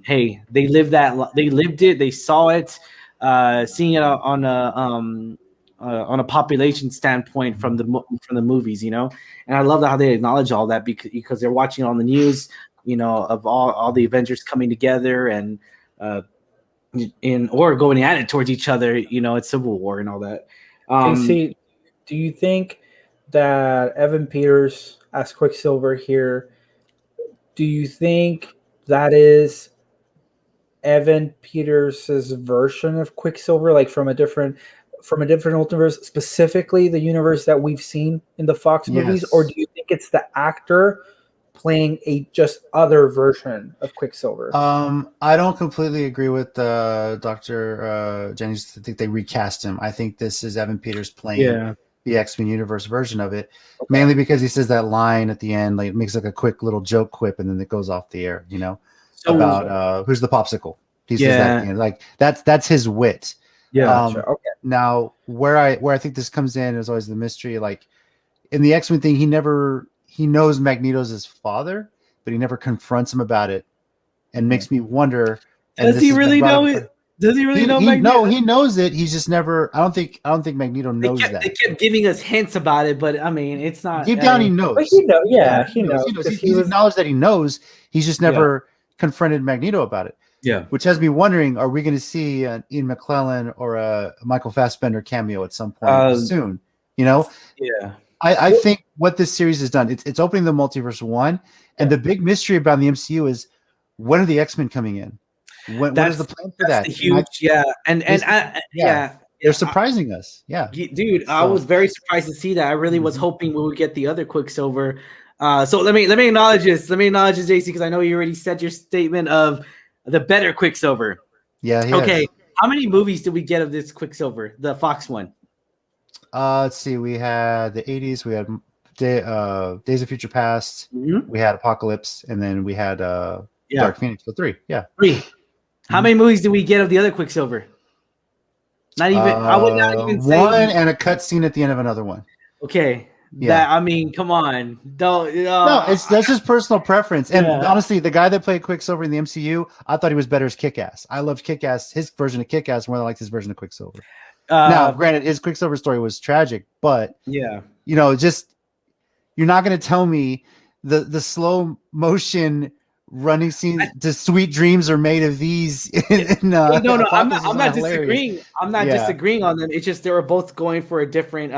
hey, they lived it, they saw it, seeing it on a population standpoint from the movies, you know. And I love how they acknowledge all that, because they're watching on the news, you know, of all the Avengers coming together and or going at it towards each other, you know, it's Civil War and all that. See, do you think that Evan Peters as Quicksilver here, do you think that is Evan Peters' version of Quicksilver, like from a different multiverse, specifically the universe that we've seen in the Fox movies, or do you think it's the actor playing a just other version of Quicksilver? I don't completely agree with Dr. Jennings. I think they recast him. I think this is Evan Peters playing the X-Men universe version of it, mainly because he says that line at the end, like, it makes like a quick little joke quip, and then it goes off the air, you know, about who's the popsicle. He says that at the end. Like, that's his wit. Yeah. Now, where I think this comes in is always the mystery. Like, in the X-Men thing, he knows Magneto's his father, but he never confronts him about it, and makes me wonder. Does he really know it? Does he really know Magneto? No, he knows it. He's just never. I don't think Magneto knows that. They kept giving us hints about it, but I mean, it's not. Deep down, he knows. But he knows. He knows. He's acknowledged that he knows. He's just never confronted Magneto about it. Yeah. Which has me wondering: are we going to see an Ian McClellan or a Michael Fassbender cameo at some point soon? You know. Yeah. I think what this series has done, it's opening the multiverse one, and the big mystery about the MCU is, when are the X-Men coming in? What is the plan for that? Huge, they're surprising us. Yeah, dude, I was very surprised to see that. I really was hoping we would get the other Quicksilver. So let me acknowledge this. Let me acknowledge this, JC, because I know you already said your statement of the better Quicksilver. Yeah. Okay. How many movies did we get of this Quicksilver, the Fox one? Let's see. We had the 80s. We had Days of Future Past. Mm-hmm. We had Apocalypse, and then we had Dark Phoenix. So 3. Yeah. 3. How many movies did we get of the other Quicksilver? Not even. I would not even say one, and a cutscene at the end of another one. Okay. Yeah. I mean, come on. No, that's just personal preference. And honestly, the guy that played Quicksilver in the MCU, I thought he was better as Kick-Ass. I loved Kick-Ass, his version of Kick-Ass, more than I liked his version of Quicksilver. Now, granted, his Quicksilver story was tragic, but you know, just, you're not going to tell me the slow motion running scenes to Sweet Dreams are made of these. No, I'm not disagreeing. I'm not disagreeing on them. It's just they were both going for a different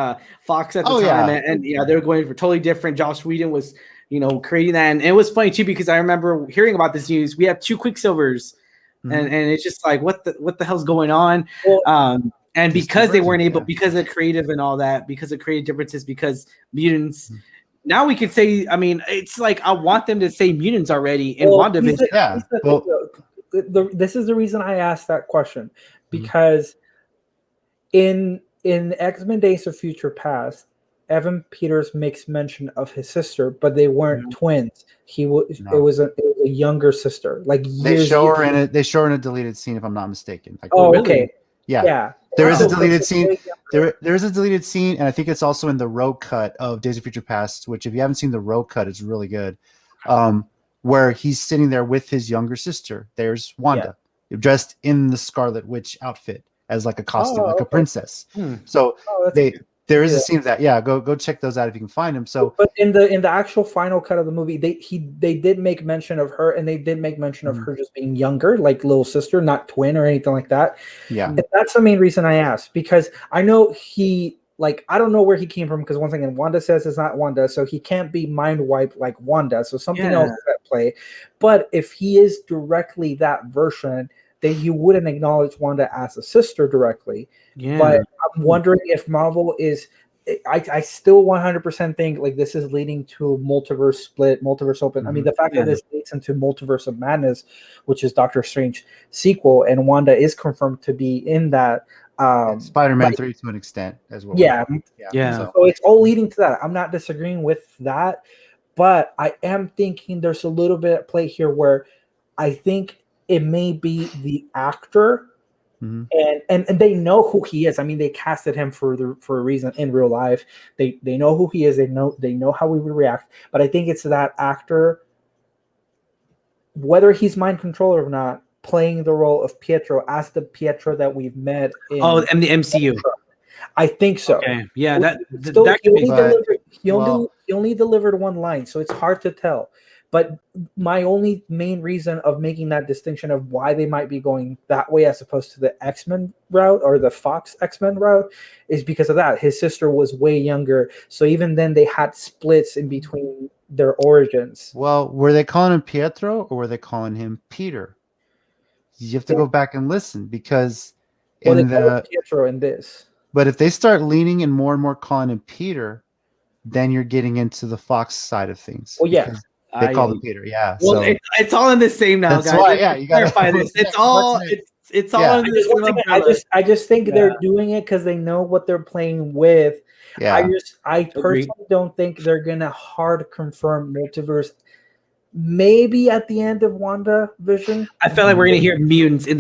Fox at the time, and they were going for totally different. Joss Whedon was, you know, creating that, and it was funny too, because I remember hearing about this news. We have 2 Quicksilvers, and it's just like, what the hell's going on? Well, And because they weren't able, because of creative and all that, because of creative differences, because mutants. Now we could say, I mean, it's like I want them to say mutants already in WandaVision. This is the reason I asked that question, because in X-Men Days of Future Past, Evan Peters makes mention of his sister, but they weren't twins. It was a younger sister. Like they show her in a deleted scene, if I'm not mistaken. Like, okay. Yeah. There is a deleted scene. There's a deleted scene, and I think it's also in the road cut of Days of Future Past, which if you haven't seen the road cut, it's really good. Where he's sitting there with his younger sister. There's Wanda, dressed in the Scarlet Witch outfit as like a costume, like a princess. So there is a scene of that. Yeah, go check those out if you can find them. So, but in the actual final cut of the movie, they did make mention of her, and they did make mention of her just being younger, like little sister, not twin or anything like that. Yeah, and that's the main reason I asked, because I know I don't know where he came from, because once again, Wanda says it's not Wanda, so he can't be mind wiped like Wanda. So something else is at play. But if he is directly that version, then you wouldn't acknowledge Wanda as a sister directly. Yeah. But I'm wondering if Marvel is. I still 100% think like this is leading to multiverse split, multiverse open. I mean, the fact that this leads into Multiverse of Madness, which is Doctor Strange sequel, and Wanda is confirmed to be in that. Spider-Man 3 to an extent as well. Yeah. So it's all leading to that. I'm not disagreeing with that, but I am thinking there's a little bit at play here where I think it may be the actor. And they know who he is. I mean, they casted him for a reason in real life. They know who he is. They know how we would react. But I think it's that actor, whether he's mind controller or not, playing the role of Pietro as the Pietro that we've met in the MCU. I think so. Okay. Yeah, he only delivered one line, so it's hard to tell. But my only main reason of making that distinction of why they might be going that way as opposed to the X-Men route or the Fox X-Men route is because of that. His sister was way younger. So even then they had splits in between their origins. Well, were they calling him Pietro or were they calling him Peter? You have to go back and listen, because Pietro in this. But if they start leaning and more calling him Peter, then you're getting into the Fox side of things. Well, yeah. They call him Peter, yeah. Well, so it's all in the same now, that's guys. Why, you gotta clarify this. It's all it's all in this umbrella. I just think they're doing it because they know what they're playing with. Yeah. I personally don't think they're gonna hard confirm multiverse. Maybe at the end of WandaVision. I feel like we're gonna hear mutants by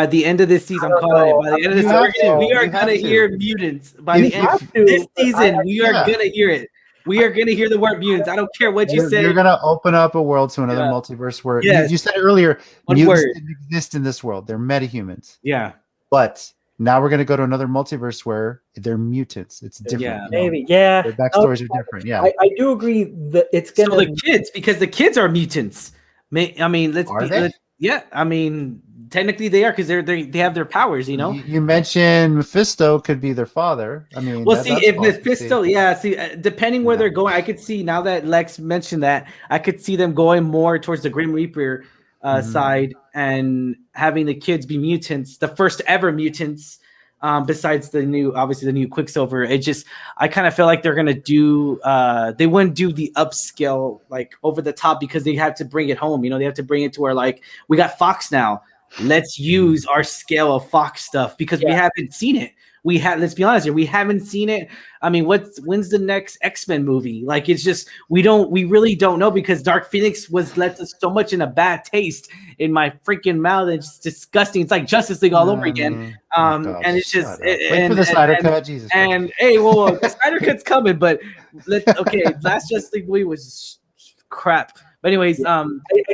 the end of this season. I'm calling it. By the end of this season, we are gonna hear mutants. By the end of this season, we are gonna hear it. We are going to hear the word mutants. I don't care what you say. You're going to open up a world to another multiverse where you said earlier, mutants didn't exist in this world. They're metahumans. Yeah. But now we're going to go to another multiverse where they're mutants. It's different. Yeah, maybe. Yeah. Their backstories are different. Yeah. I do agree that it's going to the kids, because the kids are mutants. I mean, I mean, technically they are, because they have their powers, you know. You mentioned Mephisto could be their father. I mean, well, if Mephisto, depending where they're going, I could see, now that Lex mentioned that, I could see them going more towards the Grim Reaper side and having the kids be mutants, the first ever mutants. Besides the new Quicksilver, I kind of feel like they're gonna do. They wouldn't do the upscale like over the top, because they have to bring it home. You know, they have to bring it to where like we got Fox now. Let's use our scale of Fox stuff, because we haven't seen it. Let's be honest here, we haven't seen it. I mean, when's the next X-Men movie? Like, it's just we really don't know, because Dark Phoenix left us so much in a bad taste in my freaking mouth. It's disgusting. It's like Justice League all over again. And it's just wait for the Snyder cut, Jesus. And hey, the Snyder cut's coming, but last Justice League movie was crap. But anyways, I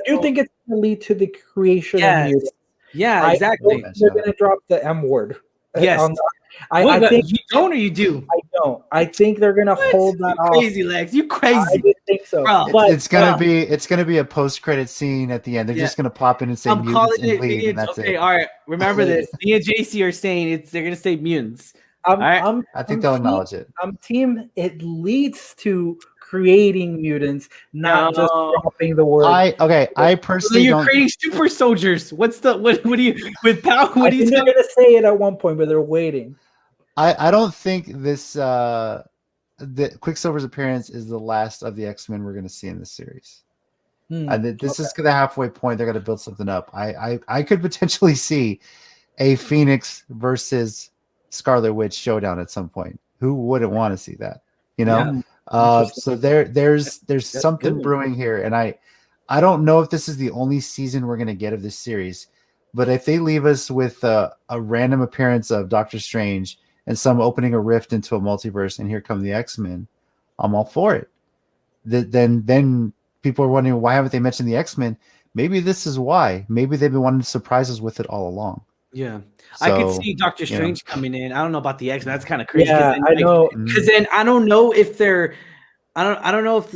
do think it's going to lead to the creation of mutants. Yeah, exactly. They're going to drop the M word. Yes. I think you don't, or you do. I don't. I think they're gonna hold that off. Crazy Legs, you crazy. I think so. Bro, it's gonna be a post-credit scene at the end. They're just gonna pop in and say mutants and leave, and that's it. All right. Remember this. Me and JC are saying they're gonna say mutants. I think they'll acknowledge it. I'm team. It leads to creating mutants, not just dropping the word. I personally you're creating super soldiers. What do you with power? What do you? They're gonna say it at one point, but they're waiting. I don't think this the Quicksilver's appearance is the last of the X-Men we're going to see in this series. This is the halfway point. They're going to build something up. I could potentially see a Phoenix versus Scarlet Witch showdown at some point. Who wouldn't want to see that? So there's something brewing here, and I don't know if this is the only season we're going to get of this series, but if they leave us with a random appearance of Doctor Strange and some opening a rift into a multiverse, and here come the X-Men, I'm all for it. Then people are wondering, why haven't they mentioned the X-Men? Maybe this is why. Maybe they've been wanting to surprise us with it all along. Yeah. So, I could see Doctor Strange coming in. I don't know about the X-Men. That's kind of crazy. Yeah, I know. Because then I don't know if they're I don't know if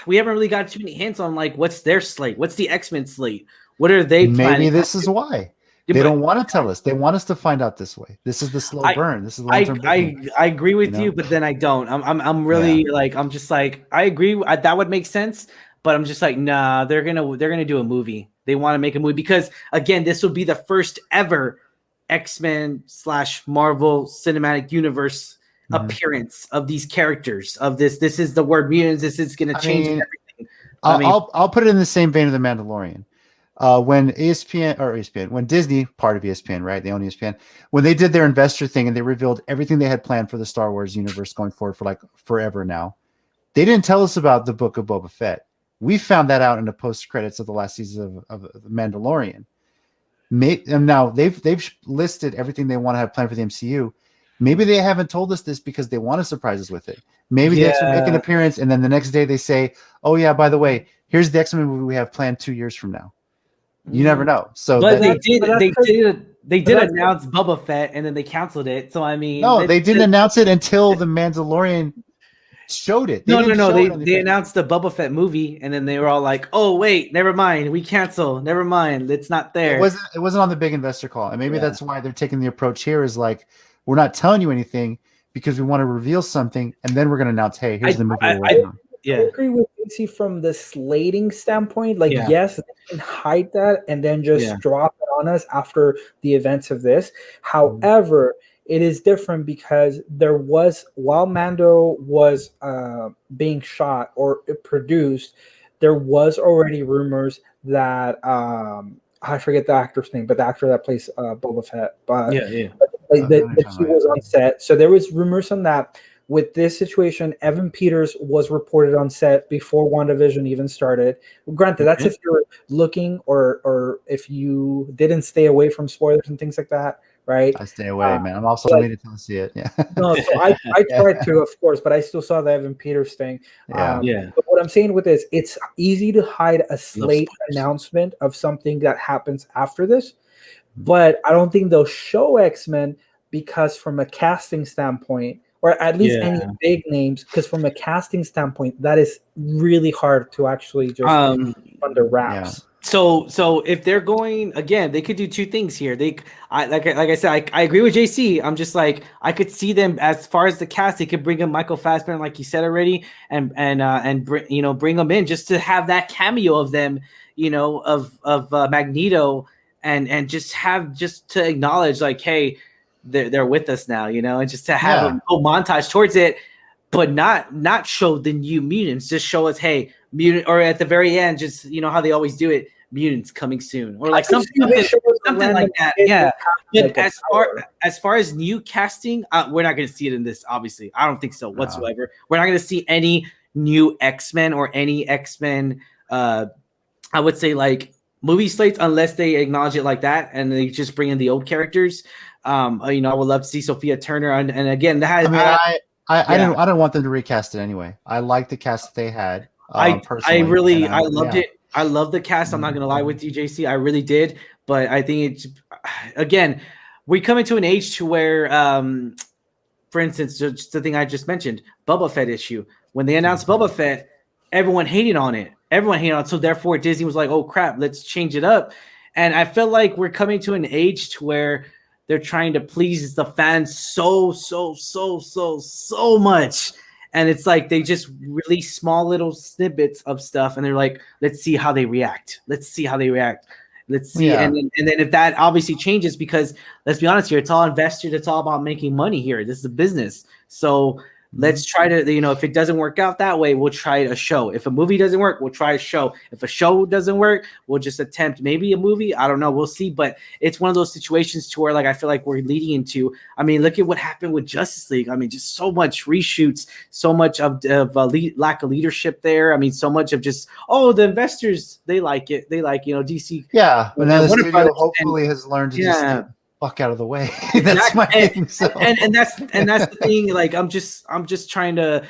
we haven't really got too many hints on like what's their slate. What's the X-Men slate? What are they planning? Maybe this is why. They don't want to tell us. They want us to find out this way. This is the slow burn. This is the long-term burn. I agree with you, but then I don't. I'm really I'm just like I agree. That would make sense, but I'm just like nah. They're gonna do a movie. They want to make a movie because again, this will be the first ever X-Men / Marvel Cinematic Universe appearance of these characters. Of this is the word mutants. This is gonna change everything. I'll put it in the same vein of the Mandalorian. When when Disney, part of ESPN, right? They own ESPN. When they did their investor thing and they revealed everything they had planned for the Star Wars universe going forward for like forever now, they didn't tell us about the Book of Boba Fett. We found that out in the post credits of the last season of The Mandalorian. Now they've listed everything they want to have planned for the MCU. Maybe they haven't told us this because they want to surprise us with it. Maybe they actually make an appearance and then the next day they say, "Oh yeah, by the way, here's the X-Men movie we have planned 2 years from now." You never know. So, but they did announce Boba Fett, and then they canceled it. So I mean, no, they didn't announce it until the Mandalorian showed it. No. They announced the Boba Fett movie, and then they were all like, "Oh wait, never mind. We cancel. Never mind. It's not there." It wasn't on the big investor call, and maybe that's why they're taking the approach here. Is like, we're not telling you anything because we want to reveal something, and then we're going to announce, "Hey, here's the movie we're working on." I agree with AC from the slating standpoint. Like, yes, they can hide that and then just drop it on us after the events of this. However, it is different because there was, while Mando was being shot or produced, there was already rumors that I forget the actor's name, but the actor that plays Boba Fett, but that he was on set. So there was rumors on that. With this situation, Evan Peters was reported on set before WandaVision even started. Granted, that's if you're looking or if you didn't stay away from spoilers and things like that, right? I stay away, man. I'm also waiting to see it. Yeah. No, so I tried to, of course, but I still saw the Evan Peters thing. But what I'm saying with this, it's easy to hide a slate announcement of something that happens after this, but I don't think they'll show X-Men because from a casting standpoint, or at least any big names, because from a casting standpoint, that is really hard to actually just under wraps. Yeah. So if they're going again, they could do two things here. Like I said, I agree with JC. I'm just like I could see them as far as the cast. They could bring in Michael Fassbender, like you said already, and bring them in just to have that cameo of them, of Magneto, and just to acknowledge like, hey, they're with us now, and just to have a whole montage towards it, but not show the new mutants. Just show us, hey, mutant, or at the very end, just how they always do it. Mutants coming soon, or like something like that. Yeah. But as far as new casting, we're not going to see it in this. Obviously, I don't think so whatsoever. We're not going to see any new X-Men or any X-Men. I would say like movie slates, unless they acknowledge it like that and they just bring in the old characters. I would love to see Sophia Turner, and again, that has. I don't want them to recast it anyway. I like the cast that they had. I loved it. I love the cast. I'm not gonna lie with you, JC. I really did, but I think it's again, we come into an age to where, for instance, just the thing I just mentioned, Boba Fett issue. When they announced Boba Fett, everyone hated on it. So therefore, Disney was like, "Oh crap, let's change it up." And I feel like we're coming to an age to where they're trying to please the fans so much. and it's like they just release small little snippets of stuff, and they're like, let's see how they react. Let's see. And then if that obviously changes, because let's be honest here, it's all investors. It's all about making money here. This is a business. So let's try to, if it doesn't work out that way, we'll try a show. If a movie doesn't work, we'll try a show. If a show doesn't work, we'll just attempt maybe a movie. I don't know. We'll see. But it's one of those situations to where, like, I feel like we're leading into, I mean, look at what happened with Justice League. I mean, just so much reshoots, so much of lack of leadership there. I mean, so much of just, the investors, they like it. They like, DC. Yeah. But now the studio hopefully has learned to just fuck out of the way. That's my thing. So. And that's the thing. Like, I'm just trying to,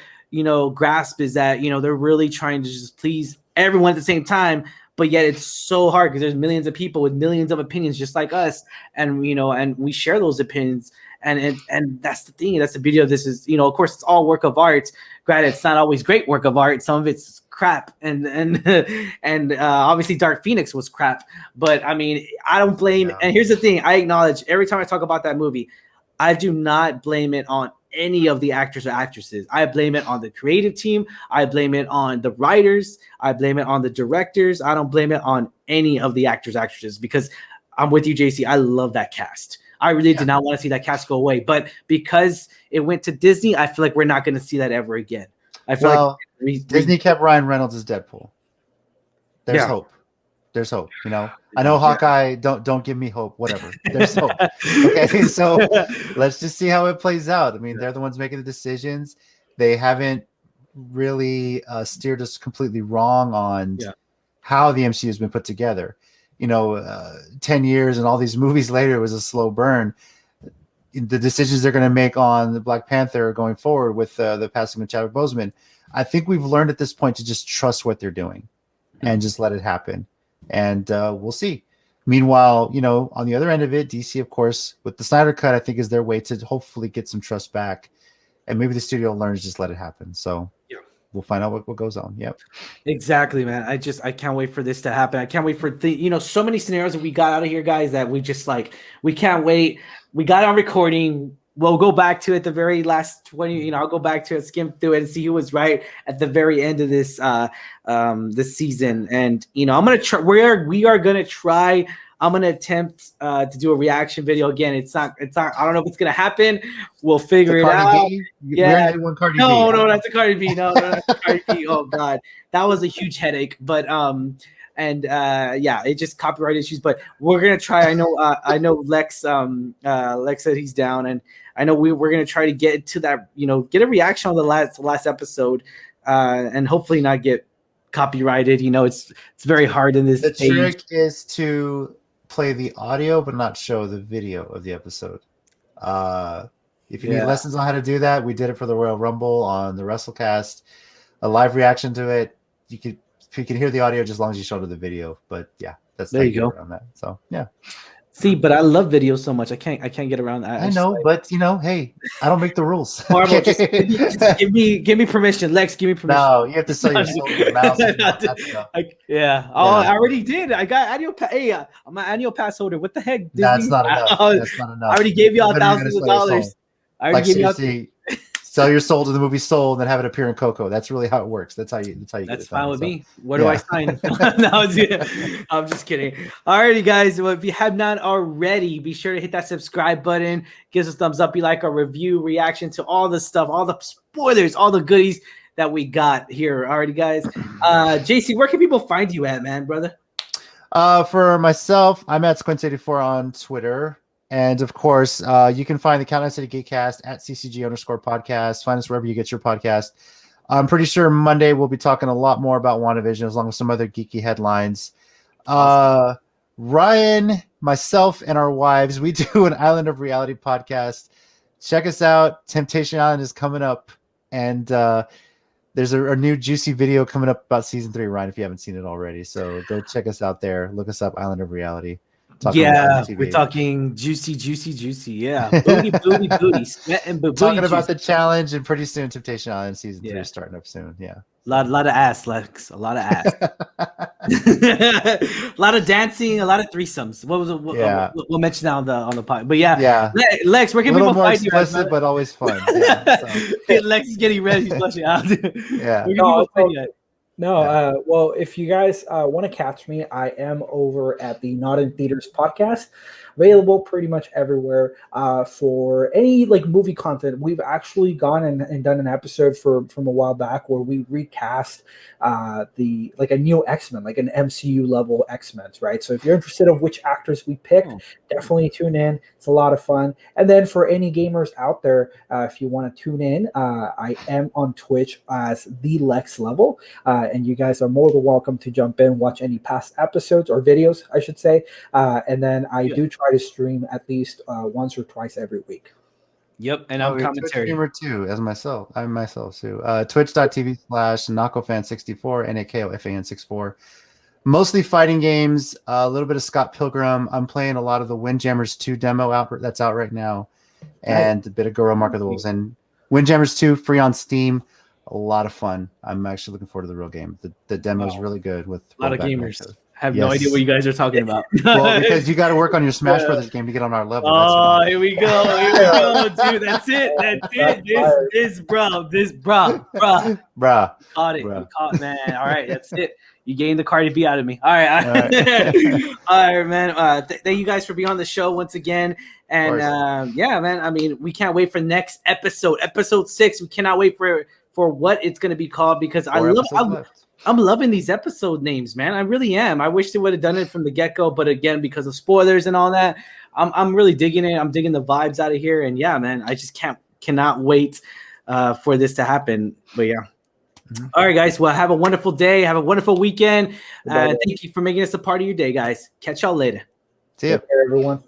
grasp is that, they're really trying to just please everyone at the same time, but yet it's so hard because there's millions of people with millions of opinions just like us, and and we share those opinions, and that's the thing. That's the beauty of this is, of course, it's all work of art. Granted, it's not always great work of art. Some of it's crap, and obviously Dark Phoenix was crap. But I mean, I don't blame. And here's the thing: I acknowledge every time I talk about that movie, I do not blame it on any of the actors or actresses. I blame it on the creative team. I blame it on the writers. I blame it on the directors. I don't blame it on any of the actors, actresses, because I'm with you, JC. I love that cast. I really did not want to see that cast go away, but because it went to Disney, I feel like we're not going to see that ever again. I feel like Disney kept Ryan Reynolds as Deadpool. There's hope. There's hope. I know Hawkeye. Don't give me hope. Whatever. There's hope. Okay, so let's just see how it plays out. I mean, they're the ones making the decisions. They haven't really steered us completely wrong on how the MCU has been put together. 10 years and all these movies later, it was a slow burn. The decisions they're going to make on the Black Panther going forward with the passing of Chadwick Boseman, I think we've learned at this point to just trust what they're doing and just let it happen. And we'll see. Meanwhile, on the other end of it, DC, of course, with the Snyder Cut, I think is their way to hopefully get some trust back. And maybe the studio learns, just let it happen. So we'll find out what goes on. Yep. Exactly, man. I can't wait for this to happen. I can't wait for so many scenarios that we got out of here, guys, that we just we can't wait. We got on recording. We'll go back to it the very last 20, I'll go back to it, skim through it and see who was right at the very end of this this season. And I'm gonna try. We are gonna try. I'm gonna attempt to do a reaction video again. It's not. I don't know if it's gonna happen. We'll figure it out. Yeah. No, that's a Cardi B. No, that's a Cardi B. Oh God, that was a huge headache. But it just copyright issues. But we're gonna try. I know Lex. Lex said he's down, and I know we're gonna try to get to that. Get a reaction on the last episode, and hopefully not get copyrighted. It's very hard in this. The trick is to play the audio but not show the video of the episode. If you need lessons on how to do that, we did it for the Royal Rumble on the WrestleCast. A live reaction to it. You can hear the audio just as long as you show to the video. But that's there you go on that. So yeah. See, but I love video so much. I can't get around that. I know, but hey, I don't make the rules. Marvel, just give me permission. Lex, give me permission. No, you have to sell your soul to the mouse. I already did. I got annual pass. Hey, I'm an annual pass holder. What the heck? Disney? That's not enough. That's not enough. I already gave you all thousands of dollars. I already gave you sell your soul to the movie Soul and then have it appear in Coco. That's really how it works. That's fine with me. Where do I sign? I'm just kidding. Alrighty, guys. Well, if you have not already, be sure to hit that subscribe button. Give us a thumbs up. You like our review, reaction to all the stuff, all the spoilers, all the goodies that we got here. Alrighty, guys. JC, where can people find you at, man, brother? For myself, I'm at Squint84 on Twitter. And of course, you can find the Countdown City Geekcast at _podcast. Find us wherever you get your podcast. I'm pretty sure Monday we'll be talking a lot more about WandaVision, as long as some other geeky headlines. Awesome. Ryan, myself, and our wives, we do an Island of Reality podcast. Check us out. Temptation Island is coming up. And there's a new juicy video coming up about season 3, Ryan, if you haven't seen it already. So go check us out there. Look us up, Island of Reality. We're talking juicy. Yeah, booty, sweat and booty. Talking about the challenge, and pretty soon Temptation Island season 3 is starting up soon. Yeah, a lot of ass, Lex. A lot of ass. A lot of dancing, a lot of threesomes. What was it? We'll mention that on the pod. But Lex, where can people find you? Explicit, but always fun. Lex is getting ready. He's flushing out. Yeah. Well, if you guys want to catch me, I am over at the Not in Theaters podcast, available pretty much everywhere for any like movie content. We've actually gone and done an episode from a while back where we recast a new XMen, like an MCU level XMen, right? So if you're interested in which actors we picked, definitely tune in. It's a lot of fun. And then for any gamers out there, if you want to tune in, I am on Twitch as The Lex Level. And you guys are more than welcome to jump in, watch any past episodes or videos, I should say. And then I do try to stream at least once or twice every week. Yep, and I'm commentary. Twitch too, as myself. I'm myself too. Twitch.tv/NakoFan64, NakoFan64. Mostly fighting games, a little bit of Scott Pilgrim. I'm playing a lot of the Windjammers 2 demo that's out right now, and a bit of Goro Mark of the Wolves. And Windjammers 2 free on Steam. A lot of fun. I'm actually looking forward to the real game. The demo is really good with a lot of gamers. I have no idea what you guys are talking about. Well, because you got to work on your Smash Brothers game to get on our level. Oh, here we go, dude. That's it. This, bro. Caught it. You caught, man. All right, that's it. You gained the Cardi B out of me. All right. All right, man. Thank you guys for being on the show once again. And man, I mean, we can't wait for next episode 6. We cannot wait for what it's going to be called, because I'm loving these episode names, man. I really am. I wish they would have done it from the get-go, but again, because of spoilers and all that, I'm really digging it. I'm digging the vibes out of here, and yeah, man, I just cannot wait for this to happen. But yeah. Mm-hmm. All right, guys. Well, have a wonderful day. Have a wonderful weekend. Thank you for making us a part of your day, guys. Catch y'all later. See ya, everyone.